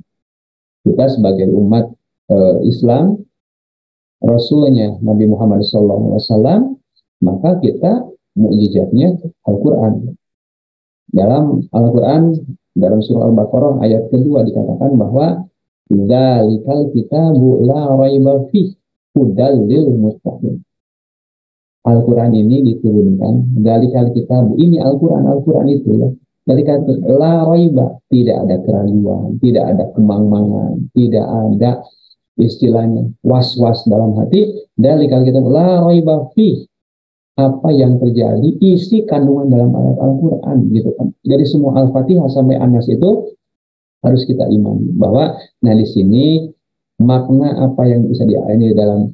Kita sebagai umat Islam, Rasulnya Nabi Muhammad SAW, maka kita mukjizatnya Al-Quran. Dalam Al-Quran, dalam surah Al-Baqarah ayat kedua dikatakan bahwa dzalikal kitabu la raiba fihi hudal lil muttaqin. Al-Quran ini diturunkan dari kali kitab, ini Al-Quran itu, ya, dari kata la raiba, tidak ada keraguan, tidak ada kemang-mangan, tidak ada istilahnya was-was dalam hati. Dari kali kitab la raiba fi, apa yang terjadi, isi kandungan dalam ayat Al-Quran, gitu kan. Dari semua Al-Fatihah sampai An-Nas itu harus kita imani bahwa, nah, di sini makna apa yang bisa diayani dalam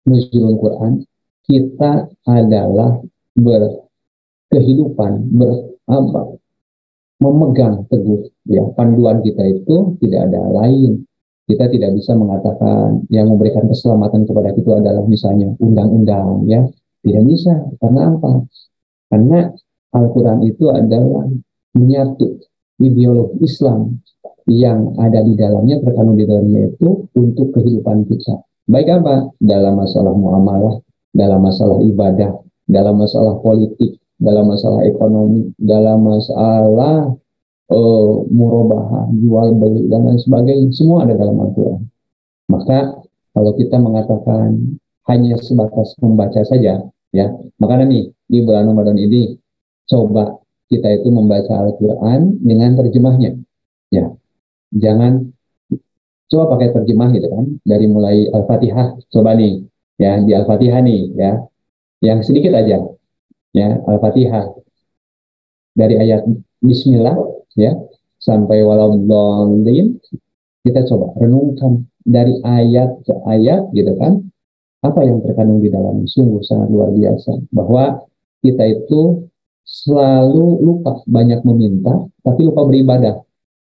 nuzulul Quran, kita adalah berkehidupan, memegang teguh, ya, panduan kita itu tidak ada lain. Kita tidak bisa mengatakan yang memberikan keselamatan kepada kita adalah misalnya undang-undang, ya, tidak bisa. Karena apa? Karena Al-Quran itu adalah menyatu ideologi Islam yang ada di dalamnya, terkandung di dalamnya itu untuk kehidupan kita. Baik apa? Dalam masalah muamalah, dalam masalah ibadah, dalam masalah politik, dalam masalah ekonomi, dalam masalah murabahah, jual beli, dan lain sebagainya, semua ada dalam Al-Quran. Maka kalau kita mengatakan hanya sebatas membaca saja, ya, makanya nih di bulan Ramadan ini coba kita itu membaca Al-Quran dengan terjemahnya, ya, jangan coba pakai terjemah gitu kan, dari mulai Al-Fatihah, coba nih, ya, di Al-Fatihah nih, ya, yang sedikit aja, ya, Al-Fatihah dari ayat Bismillah, ya, sampai waladdallin, kita coba renungkan dari ayat ke ayat, gitu kan, apa yang terkandung di dalam. Sungguh sangat luar biasa bahwa kita itu selalu lupa banyak meminta, tapi lupa beribadah.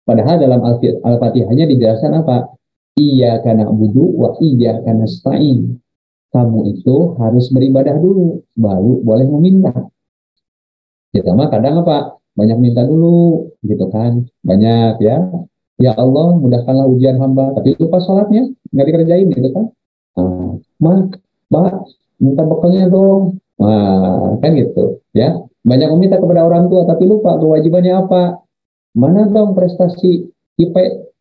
Padahal dalam Al-Fatihahnya dijelaskan apa? Iyyaka na'budu wa iyyaka nasta'in. Kamu itu harus beribadah dulu, baru boleh meminta. Kita mah kadang apa? Banyak minta dulu, gitu kan? Banyak, ya. Ya Allah, mudahkanlah ujian hamba. Tapi lupa sholatnya, nggak dikerjain, gitu kan? Mbak, minta bekalnya dong. Nah, kan gitu, ya. Banyak meminta kepada orang tua, tapi lupa kewajibannya apa? Mana dong prestasi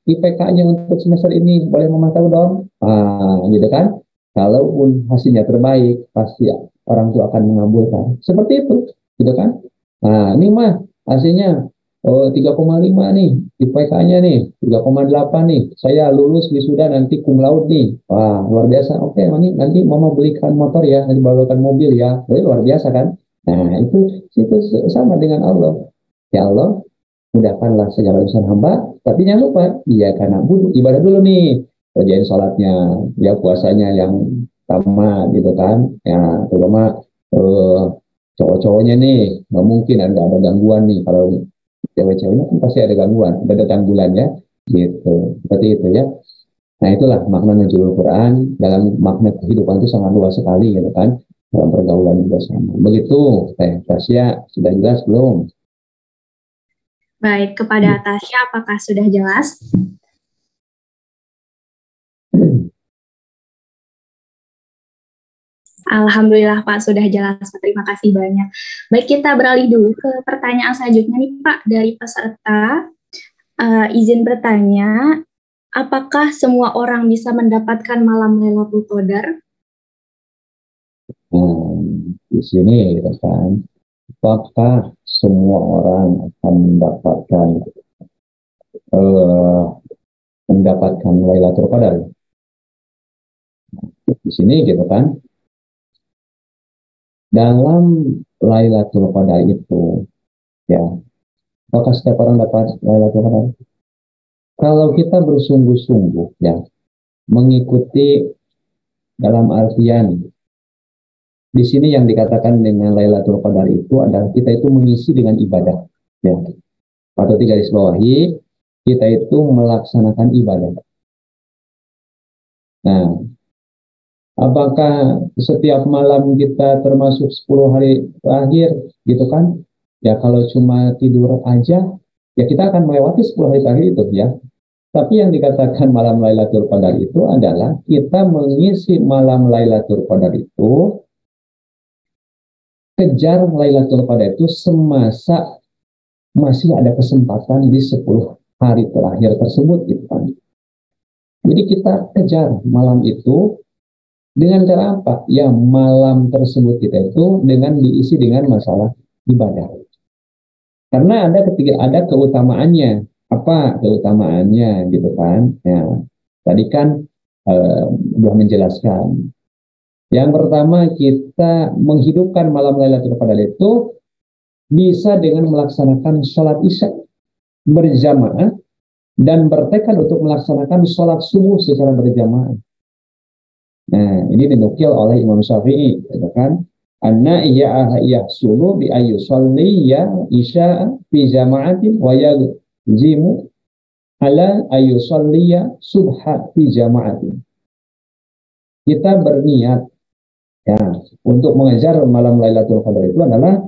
IPK-nya untuk semester ini? Boleh memantau dong? Gitu kan? Kalaupun hasilnya terbaik, pasti ya, orang tua akan mengabulkan. Seperti itu, gitu kan? Nah, ini mah hasilnya 3,5 nih, IPK-nya nih, 3,8 nih. Saya lulus wisuda nanti cum laude nih. Wah, luar biasa. Oke, nanti mama belikan motor ya, nanti belikan mobil ya. Luar biasa kan? Nah, itu sama dengan Allah. Ya Allah, mudahkanlah segala urusan hamba, tapi jangan lupa, iya karena ibadah dulu nih, kerjain sholatnya, ya puasanya yang tamat gitu kan, ya terutama eh, cowok-cowoknya nih, nggak mungkin ada gangguan nih, kalau cewek-ceweknya kan pasti ada gangguan, ada tanggulannya, gitu, seperti itu ya. Nah itulah makna nuzulul Quran dalam makna kehidupan itu sangat luas sekali gitu kan, dalam pergaulan juga sama. Begitu, Teh Tasya, sudah jelas belum? Baik, kepada Tasya, apakah sudah jelas? Alhamdulillah Pak, sudah jelas. Terima kasih banyak. Baik, kita beralih dulu ke pertanyaan selanjutnya nih Pak, dari peserta. Izin bertanya, apakah semua orang bisa mendapatkan malam Lailatul Qadar? Di sini gitu kan, apakah semua orang akan eh, mendapatkan Lailatul Qadar? Di sini gitu kan, dalam Lailatul Qadar itu ya, apakah setiap orang dapat Lailatul Qadar? Kalau kita bersungguh-sungguh ya mengikuti, dalam artian di sini yang dikatakan dengan Lailatul Qadar itu adalah kita itu mengisi dengan ibadah ya. Patut digarisbawahi, kita itu melaksanakan ibadah. Nah, apakah setiap malam kita termasuk 10 hari terakhir gitu kan? Ya kalau cuma tidur aja, ya kita akan melewati 10 hari terakhir itu ya. Tapi yang dikatakan malam Lailatul Qadar itu adalah kita mengisi malam Lailatul Qadar itu, kejar Lailatul Qadar itu semasa masih ada kesempatan di 10 hari terakhir tersebut gitu kan. Jadi kita kejar malam itu dengan cara apa? Ya malam tersebut kita itu dengan diisi dengan masalah ibadah. Karena ada keutamaannya. Apa keutamaannya gitu kan? Ya, tadi kan sudah menjelaskan. Yang pertama, kita menghidupkan malam Lailatul Qadar itu bisa dengan melaksanakan sholat isya berjamaah dan bertekad untuk melaksanakan sholat subuh secara berjamaah. Nah, ini dinukil oleh Imam Syafi'i, gitu kan? Anna yahsulu bi ayyusalliya isya fi jama'atin wa yajimu ala ayyusalliya subha fi jama'atin. Kita berniat ya untuk mengejar malam Lailatul Qadar itu adalah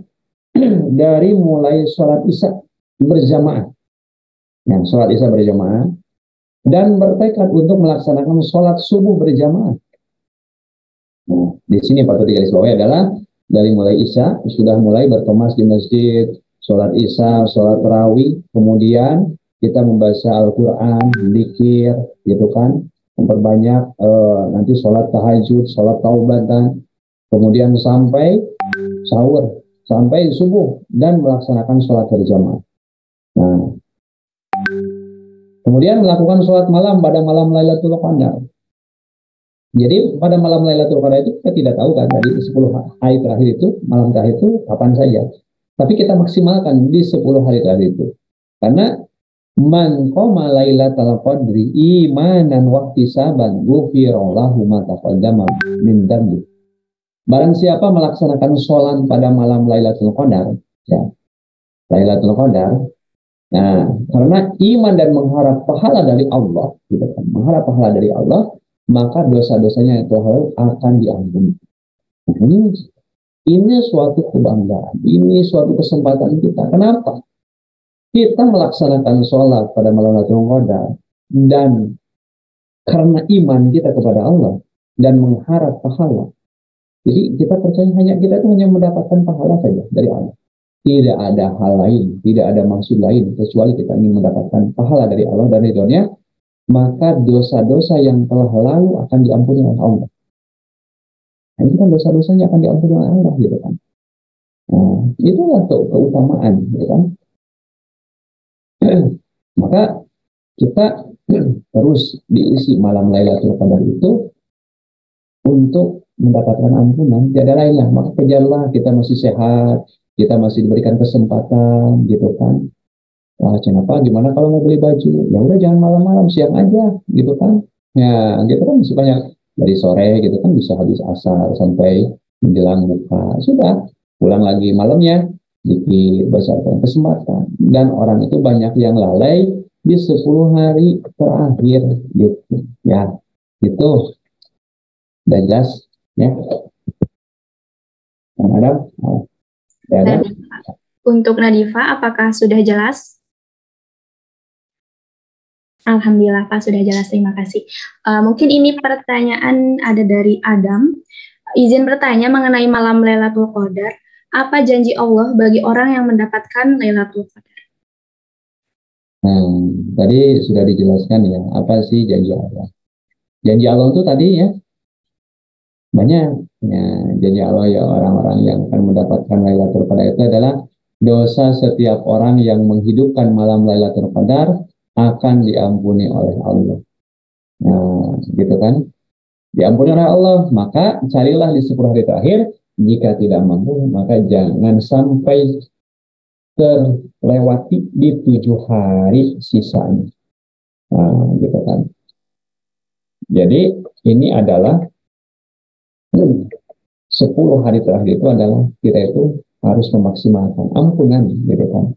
dari mulai sholat isya berjamaah. Nah, sholat isya berjamaah dan bertekad untuk melaksanakan sholat subuh berjamaah. Nah, di sini patut digarisbawahi adalah dari mulai isya sudah mulai berkemas di masjid, sholat isya, sholat tarawih, kemudian kita membaca Al-Quran, zikir, gitu kan, memperbanyak nanti sholat tahajud, sholat taubatan, kemudian sampai sahur, sampai subuh dan melaksanakan sholat berjamaah. Nah, kemudian melakukan sholat malam pada malam Lailatul Qadar. Jadi pada malam Lailatul Qadar itu kita tidak tahu kan dari 10 hari terakhir itu, malam terakhir itu kapan saja. Tapi kita maksimalkan di 10 hari terakhir itu. Karena man qama Lailatul Qadri imanan wahtisaban ghufira lahu ma taqaddama min dzambi. Barang siapa melaksanakan sholat pada malam Lailatul Qadar, ya, Lailatul Qadar, nah, karena iman dan mengharap pahala dari Allah, gitu kan, mengharap pahala dari Allah, maka dosa-dosanya itu akan diampuni. Nah, ini suatu kebanggaan, ini suatu kesempatan kita. Kenapa? Kita melaksanakan sholat pada malam Lailatul Qadar dan karena iman kita kepada Allah dan mengharap pahala. Jadi kita percaya kita itu hanya mendapatkan pahala saja dari Allah. Tidak ada hal lain, tidak ada maksud lain kecuali kita ingin mendapatkan pahala dari Allah dan ridhonya, maka dosa-dosa yang telah lalu akan diampuni oleh Allah. Nah, itu kan dosa-dosanya akan diampuni oleh Allah, gitu kan. Nah, itulah keutamaan, gitu kan. Maka kita terus diisi malam Lailatul Qadar itu untuk mendapatkan ampunan, tiada lain lah. Maka kejarlah, kita masih sehat, kita masih diberikan kesempatan, gitu kan. Wah, kenapa? Gimana kalau mau beli baju? Ya udah, jangan malam-malam, siang aja, gitu kan. Ya, gitu kan masih banyak dari sore, gitu kan bisa habis asar sampai menjelang buka. Sudah, pulang lagi malamnya, dikit besarkan kesempatan. Dan orang itu banyak yang lalai di 10 hari terakhir, gitu. Ya, itu udah jelas, ya. Yang ada, ada. Untuk Nadifa, apakah sudah jelas? Alhamdulillah Pak, sudah jelas, terima kasih. Mungkin ini pertanyaan ada dari Adam. Izin bertanya mengenai malam Lailatul Qadar. Apa janji Allah bagi orang yang mendapatkan Lailatul Qadar? Tadi sudah dijelaskan ya, apa sih janji Allah? Janji Allah itu tadi ya, banyak. Ya, janji Allah ya, orang-orang yang akan mendapatkan Lailatul Qadar itu adalah dosa setiap orang yang menghidupkan malam Lailatul Qadar akan diampuni oleh Allah. Nah, gitu kan? Diampuni oleh Allah, maka carilah di 10 hari terakhir. Jika tidak mampu, maka jangan sampai terlewati di 7 hari sisanya. Nah, gitu kan? Jadi ini adalah 10 hari terakhir itu adalah kita itu harus memaksimalkan ampunan, gitu kan?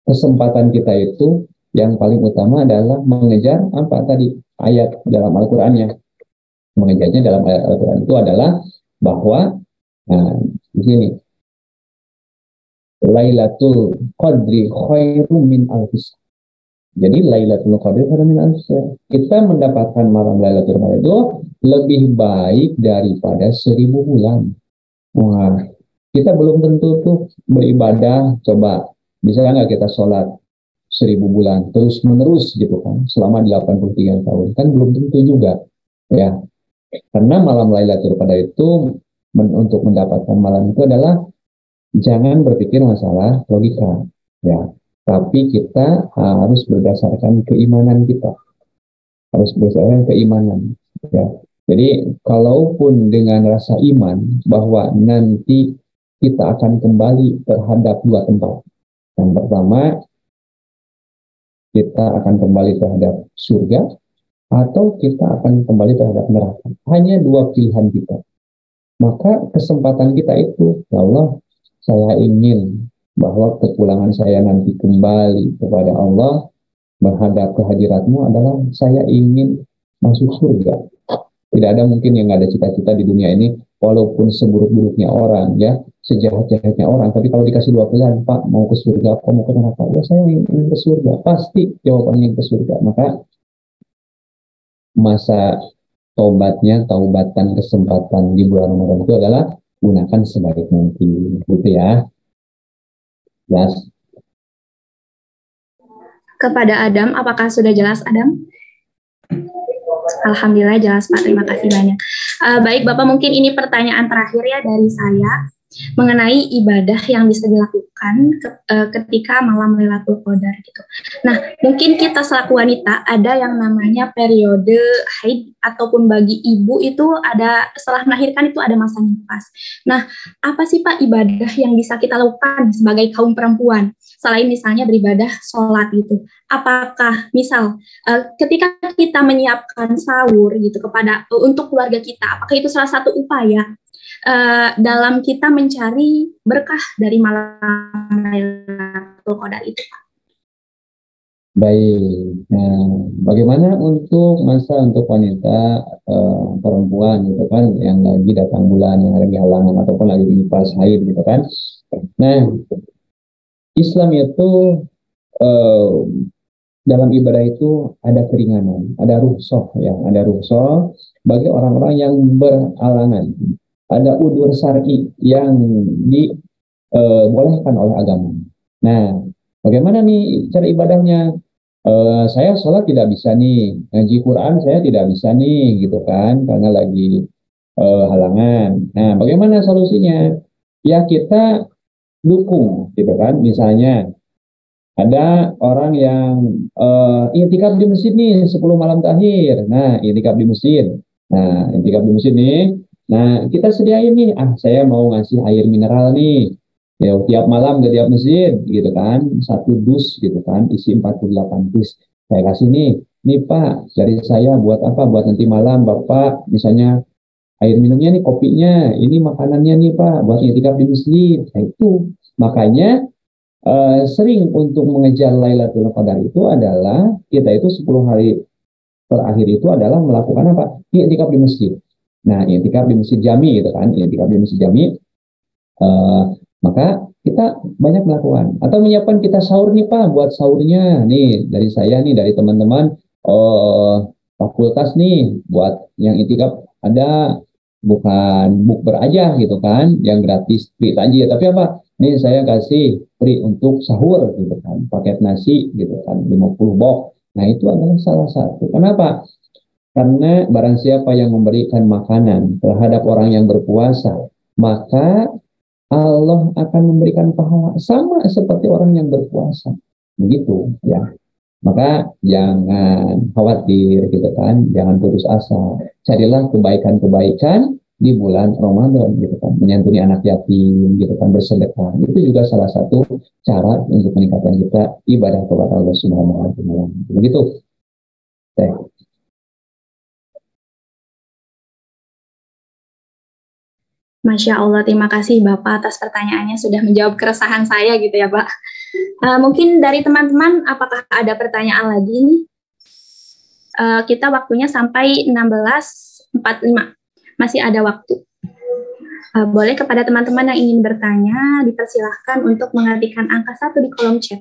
Kesempatan kita itu yang paling utama adalah mengejar apa tadi ayat dalam Al-Qur'annya. Mengejarnya dalam ayat Al-Qur'an itu adalah bahwa di sini Lailatul Qadri khairum min alfis. Jadi Lailatul Qadri khairum min alfis. Kita mendapatkan malam Lailatul Qadri itu lebih baik daripada 1000 bulan. Wah, kita belum tentu tuh beribadah, coba bisa nggak kita sholat 1000 bulan terus menerus gitu kan selama 83 tahun, kan belum tentu juga ya, karena malam Lailatul Qadar itu untuk mendapatkan malam itu adalah jangan berpikir masalah logika ya, tapi kita harus berdasarkan keimanan kita, harus berdasarkan keimanan ya. Jadi kalaupun dengan rasa iman bahwa nanti kita akan kembali terhadap 2 tempat. Yang pertama, kita akan kembali terhadap surga, atau kita akan kembali terhadap neraka. Hanya 2 pilihan kita. Maka kesempatan kita itu, ya Allah, saya ingin bahwa kepulangan saya nanti kembali kepada Allah, menghadap kehadiratmu adalah saya ingin masuk surga. Tidak ada mungkin yang ada cita-cita di dunia ini, walaupun seburuk-buruknya orang, ya, sejahat-jahatnya orang, tapi kalau dikasih 2 pilihan, Pak, mau ke surga, Pak, mau ke neraka, ya saya ingin ke surga, pasti jawabannya ke surga. Maka masa taubatan kesempatan di bulan Ramadan itu adalah gunakan sebaik mungkin, gitu ya. Jelas. Kepada Adam, apakah sudah jelas Adam? Alhamdulillah jelas Pak, terima kasih banyak. Baik Bapak, mungkin ini pertanyaan terakhir ya dari saya mengenai ibadah yang bisa dilakukan ketika malam Lailatul Qadar gitu. Nah, mungkin kita selaku wanita ada yang namanya periode haid, ataupun bagi ibu itu ada setelah melahirkan itu ada masa nifas. Nah, apa sih Pak ibadah yang bisa kita lakukan sebagai kaum perempuan selain misalnya beribadah sholat gitu? Apakah misal ketika kita menyiapkan sahur gitu kepada untuk keluarga kita, apakah itu salah satu upaya dalam kita mencari berkah dari malam Lailatul Qadar itu, Pak? Baik. Nah, bagaimana untuk wanita perempuan gitu kan, yang lagi datang bulan, yang lagi halangan ataupun lagi di pas haid gitu kan? Nah, Islam itu dalam ibadah itu ada keringanan, ada rukhsah ya, ada rukhsah bagi orang-orang yang berhalangan. Ada udzur syar'i yang dibolehkan oleh agama. Nah, bagaimana nih cara ibadahnya? Saya sholat tidak bisa nih, ngaji Quran saya tidak bisa nih, gitu kan, karena lagi halangan. Nah, bagaimana solusinya? Ya kita dukung, gitu kan. Misalnya ada orang yang i'tikaf di masjid nih 10 malam terakhir. Nah, i'tikaf di masjid. Nah, i'tikaf di masjid nih Nah, kita sediain nih, saya mau ngasih air mineral nih. Ya, tiap malam ke tiap masjid gitu kan, satu dus gitu kan, isi 48 dus. Saya kasih nih Pak, dari saya buat apa? Buat nanti malam Bapak misalnya air minumnya nih, kopinya, ini makanannya nih Pak, buat i'tikaf di masjid. Nah, itu makanya sering untuk mengejar Lailatul Qadar itu adalah kita itu 10 hari terakhir itu adalah melakukan apa? I'tikaf di masjid. Nah, i'tikaf di masjid jami gitu kan, i'tikaf di masjid jami, maka kita banyak melakukan atau menyiapkan kita sahur nih Pak, buat sahurnya nih dari saya nih, dari teman-teman fakultas nih, buat yang i'tikaf ada bukan bukber aja gitu kan, yang gratis free aja, tapi apa? Nih saya kasih free untuk sahur gitu kan, paket nasi gitu kan, 50 box. Nah, itu adalah salah satu. Kenapa? Karena barang siapa yang memberikan makanan terhadap orang yang berpuasa, maka Allah akan memberikan pahala sama seperti orang yang berpuasa. Begitu ya. Maka jangan khawatir gitu kan, jangan putus asa. Carilah kebaikan-kebaikan di bulan Ramadan gitu kan, menyantuni anak yatim gitu kan, bersedekah. Itu juga salah satu cara untuk meningkatkan kita ibadah kepada Allah Subhanahu wa taala. Begitu. Masya Allah, terima kasih Bapak atas pertanyaannya, sudah menjawab keresahan saya gitu ya Pak. Mungkin dari teman-teman, apakah ada pertanyaan lagi nih? Kita waktunya sampai 16.45, masih ada waktu. Boleh kepada teman-teman yang ingin bertanya, dipersilahkan untuk mengetikkan angka 1 di kolom chat.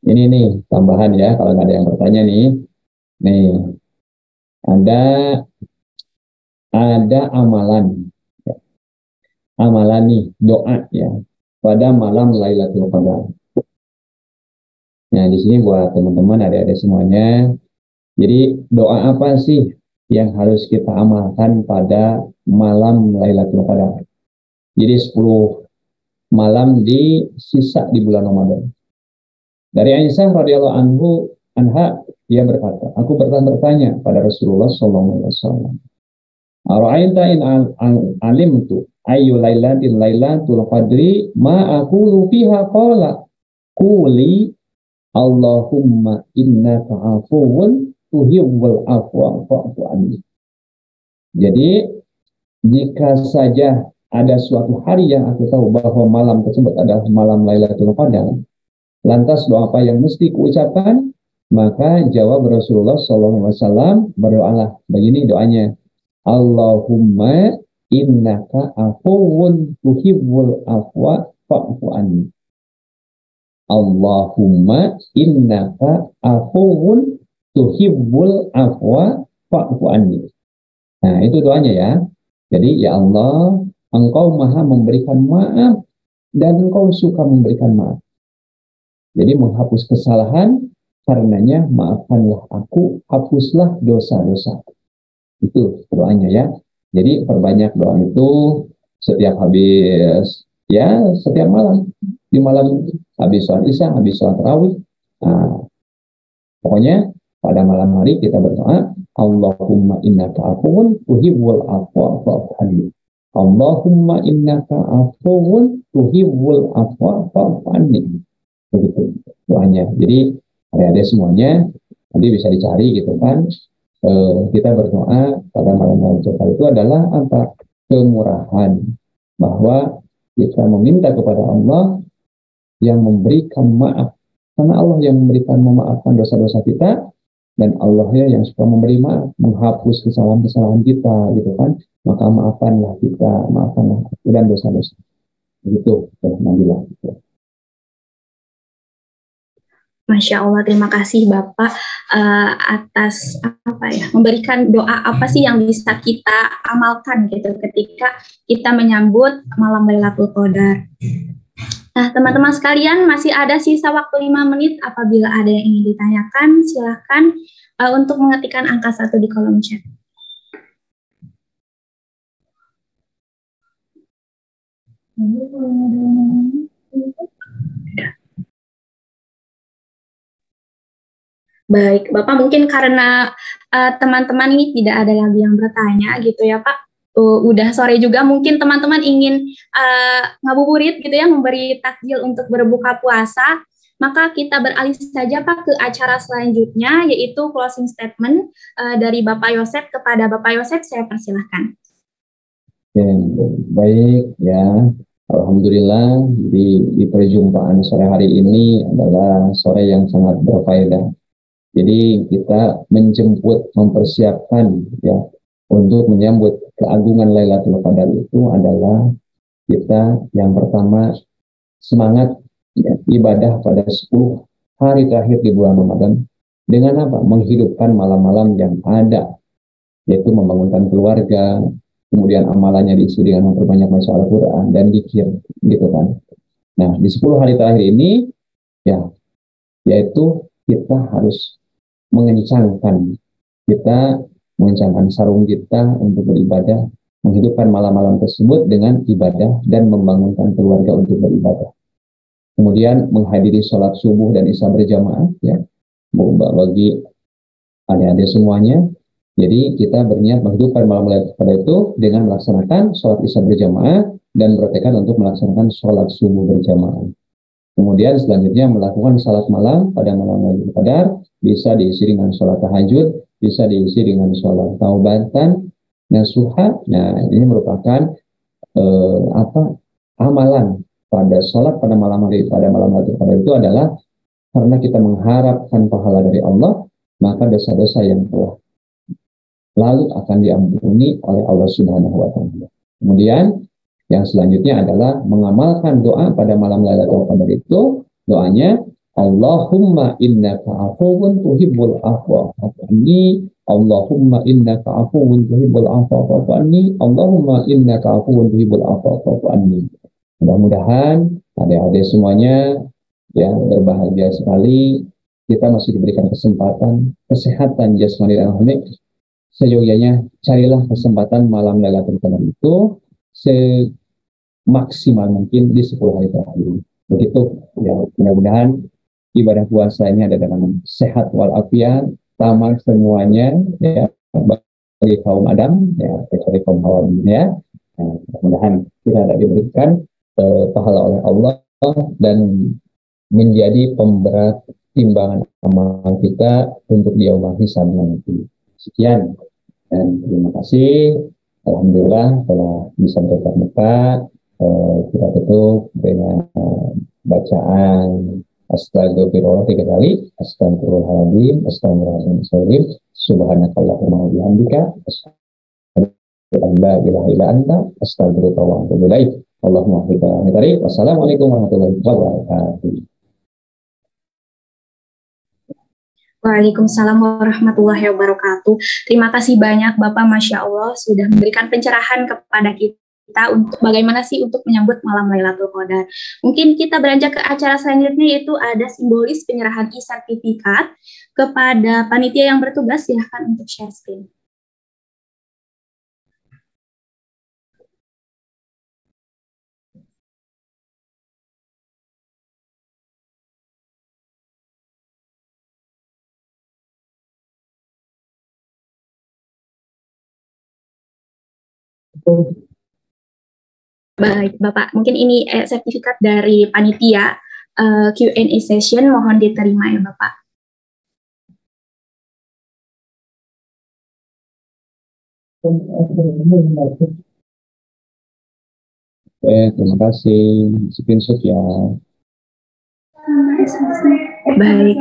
Ini nih tambahan ya, kalau nggak ada yang bertanya nih. Nih, ada amalan nih, doa ya pada malam Lailatul Qadar. Nah, di sini buat teman-teman adik-adik semuanya. Jadi doa apa sih yang harus kita amalkan pada malam Lailatul Qadar? Jadi 10 malam di sisa di bulan Ramadan. Dari Aisyah radhiyallahu anha, dia berkata, aku bertanya pada Rasulullah sallallahu alaihi wasallam, "Ara'aita in alimtu ayyu lailatin lailatul qadri ma aqulu fiha?" Qala quli Allahumma innaka afuwun tuhibbul afwa fa'fu anni. Jadi jika saja ada suatu hari yang aku tahu bahwa malam tersebut adalah malam Lailatul Qadar, lantas doa apa yang mesti kuucapkan? Maka jawab Rasulullah SAW, berdoalah begini doanya, Allahumma innaka afuwun tuhibbul afwa fa'fu anni. Allahumma innaka afuwun tuhibbul afwa fa'fu anni. Nah, itu doanya ya. Jadi ya Allah, Engkau maha memberikan maaf dan Engkau suka memberikan maaf. Jadi menghapus kesalahan, karenanya maafkanlah aku, hapuslah dosa-dosa. Itu doanya ya. Jadi perbanyak doa itu setiap habis, ya setiap malam. Di malam habis sholat isya, habis sholat tarawih. Nah, pokoknya pada malam hari kita berdoa, Allahumma innaka afuwun tuhibbul afwa fa'fu anni. Allahumma innaka afuwun tuhibbul afwa fa'fu anni. Begitu doanya. Jadi ada semuanya nanti bisa dicari gitu kan. Kita berdoa pada malam Lailatul itu adalah apa? Kemurahan, bahwa kita meminta kepada Allah yang memberikan maaf, karena Allah yang memberikan memaafkan dosa-dosa kita, dan Allah ya yang suka memberi maaf, menghapus kesalahan-kesalahan kita gitu kan. Maka maafkanlah kita, maafkanlah aku dan dosa-dosa. Begitu Nabila. Masya Allah, terima kasih Bapak atas memberikan doa apa sih yang bisa kita amalkan gitu ketika kita menyambut malam Lailatul Qadar. Nah, teman-teman sekalian, masih ada sisa waktu 5 menit. Apabila ada yang ingin ditanyakan, silakan untuk mengetikkan angka 1 di kolom chat. Baik, Bapak, mungkin karena teman-teman ini tidak ada lagi yang bertanya gitu ya Pak. Udah sore juga, mungkin teman-teman ingin ngabuburit gitu ya, memberi takjil untuk berbuka puasa. Maka kita beralih saja Pak ke acara selanjutnya, yaitu closing statement dari Bapak Yosep. Kepada Bapak Yosep, saya persilahkan. Oke, baik ya. Alhamdulillah di perjumpaan sore hari ini adalah sore yang sangat berfaedah. Jadi kita menjemput, mempersiapkan ya untuk menyambut keagungan Lailatul Qadar itu adalah kita yang pertama semangat ya, ibadah pada 10 hari terakhir di bulan Ramadan dengan apa? Menghidupkan malam-malam yang ada, yaitu membangunkan keluarga, kemudian amalannya diisi dengan memperbanyak baca Al-Quran dan dzikir gitu kan. Nah di 10 hari terakhir ini ya yaitu kita harus mengencangkan kita mengencangkan sarung kita untuk beribadah, menghidupkan malam-malam tersebut dengan ibadah dan membangunkan keluarga untuk beribadah. Kemudian menghadiri sholat subuh dan isya berjamaah ya bagi adik-adik semuanya. Jadi kita berniat menghidupkan malam pada itu dengan melaksanakan sholat isya berjamaah dan bertekad untuk melaksanakan sholat subuh berjamaah. Kemudian selanjutnya melakukan salat malam pada malam Lailatul Qadar, bisa diisi dengan sholat tahajud, bisa diisi dengan sholat taubatan, nasuha. Nah ini merupakan amalan pada sholat pada malam Lailatul Qadar itu adalah karena kita mengharapkan pahala dari Allah, maka dosa-dosa yang telah lalu akan diampuni oleh Allah Subhanahu wa Ta'ala. Kemudian yang selanjutnya adalah mengamalkan doa pada malam Lailatul Qadar itu, doanya Allahumma innaka afuwun tuhibbul afwa fa'fu anni, Allahumma innaka afuwun tuhibbul afwa fa'fu anni, Allahumma innaka afuwun tuhibbul afwa fa'fu anni. Mudah-mudahan adik-adik semuanya ya berbahagia sekali. Kita masih diberikan kesempatan, kesehatan jasmani dan rohani. Seyogyanya carilah kesempatan malam Lailatul Qadar itu semaksimal mungkin di 10 hari terakhir. Begitu ya, mudah-mudahan ibadah puasa ini ada dalam sehat walafiat, tamat semuanya ya bagi kaum Adam ya, kecuali kaum Hawa ya. Nah, mudah-mudahan kita dapat diberikan pahala oleh Allah dan menjadi pemberat timbangan amal kita untuk di yaumul hisab nanti. Sekian dan terima kasih. Alhamdulillah telah bisa bertatap muka. Kita tutup dengan bacaan astagfirullah 3 kali, astagfirullahaladzim, astagfirullahaladzim, subhanakallahumma wa bihamdika, asyhadu an la ilaha illa anta, astaghfiruka wa atubu ilaik. Allahumma fiqh. Wassalamualaikum warahmatullahi wabarakatuh. Waalaikumsalam warahmatullahi wabarakatuh. Terima kasih banyak Bapak, Masya Allah sudah memberikan pencerahan kepada kita untuk bagaimana sih untuk menyambut malam Lailatul Qadar. Mungkin kita beranjak ke acara selanjutnya, yaitu ada simbolis penyerahan e-sertifikat kepada panitia yang bertugas. Silahkan untuk share screen. Baik, Bapak. Mungkin ini sertifikat dari panitia Q&A session. Mohon diterima ya, Bapak. Terima kasih. Screenshot ya. Baik.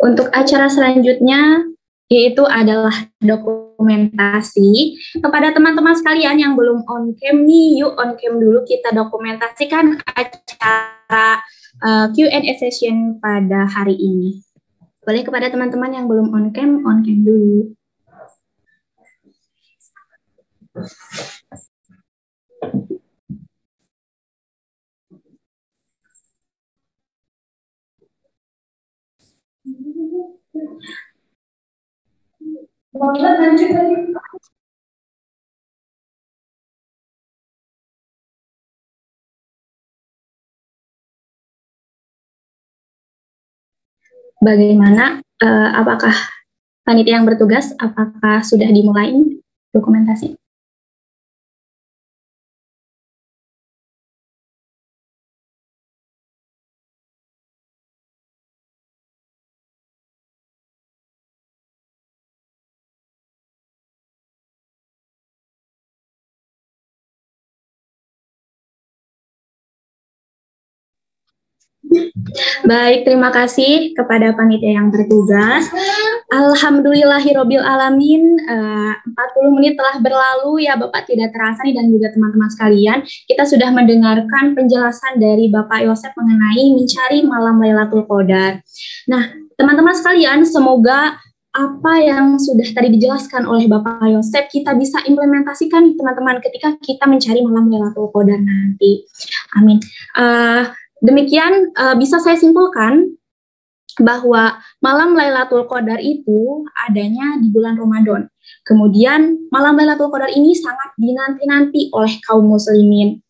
Untuk acara selanjutnya yaitu adalah dokumentasi. Kepada teman-teman sekalian yang belum on cam nih, yuk on cam dulu, kita dokumentasikan acara Q&A session pada hari ini. Boleh kepada teman-teman yang belum on cam dulu. Bagaimana, apakah panitia yang bertugas, apakah sudah dimulai dokumentasi? Baik, terima kasih kepada panitia yang bertugas. Alhamdulillahirobbil alamin, 40 menit telah berlalu ya Bapak, tidak terasa nih, dan juga teman-teman sekalian. Kita sudah mendengarkan penjelasan dari Bapak Yosep mengenai mencari malam Lailatul Qadar. Nah, teman-teman sekalian, semoga apa yang sudah tadi dijelaskan oleh Bapak Yosep kita bisa implementasikan nih teman-teman ketika kita mencari malam Lailatul Qadar nanti. Amin. Demikian bisa saya simpulkan bahwa malam Lailatul Qadar itu adanya di bulan Ramadan. Kemudian malam Lailatul Qadar ini sangat dinanti-nanti oleh kaum muslimin.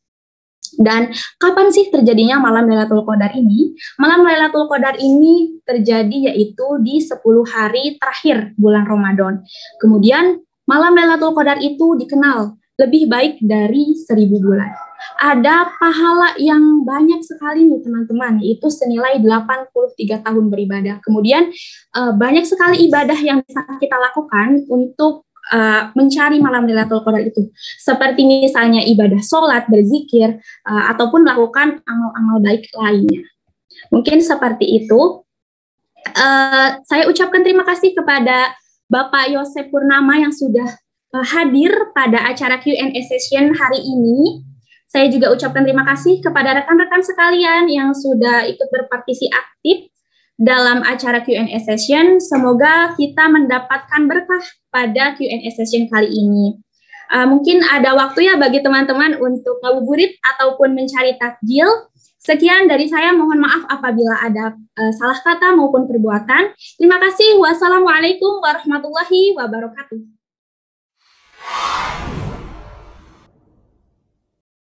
Dan kapan sih terjadinya malam Lailatul Qadar ini? Malam Lailatul Qadar ini terjadi yaitu di 10 hari terakhir bulan Ramadan. Kemudian malam Lailatul Qadar itu dikenal lebih baik dari 1000 bulan. Ada pahala yang banyak sekali nih teman-teman, itu senilai 83 tahun beribadah. Kemudian banyak sekali ibadah yang bisa kita lakukan untuk mencari malam Lailatul Qadar itu. Seperti misalnya ibadah sholat, berzikir, ataupun melakukan amal-amal baik lainnya. Mungkin seperti itu. Saya ucapkan terima kasih kepada Bapak Yosep Purnama yang sudah hadir pada acara Q&A session hari ini. Saya juga ucapkan terima kasih kepada rekan-rekan sekalian yang sudah ikut berpartisipasi aktif dalam acara Q&A session. Semoga kita mendapatkan berkah pada Q&A session kali ini. Mungkin ada waktu ya bagi teman-teman untuk ngabuburit ataupun mencari takjil. Sekian dari saya, mohon maaf apabila ada salah kata maupun perbuatan. Terima kasih. Wassalamualaikum warahmatullahi wabarakatuh.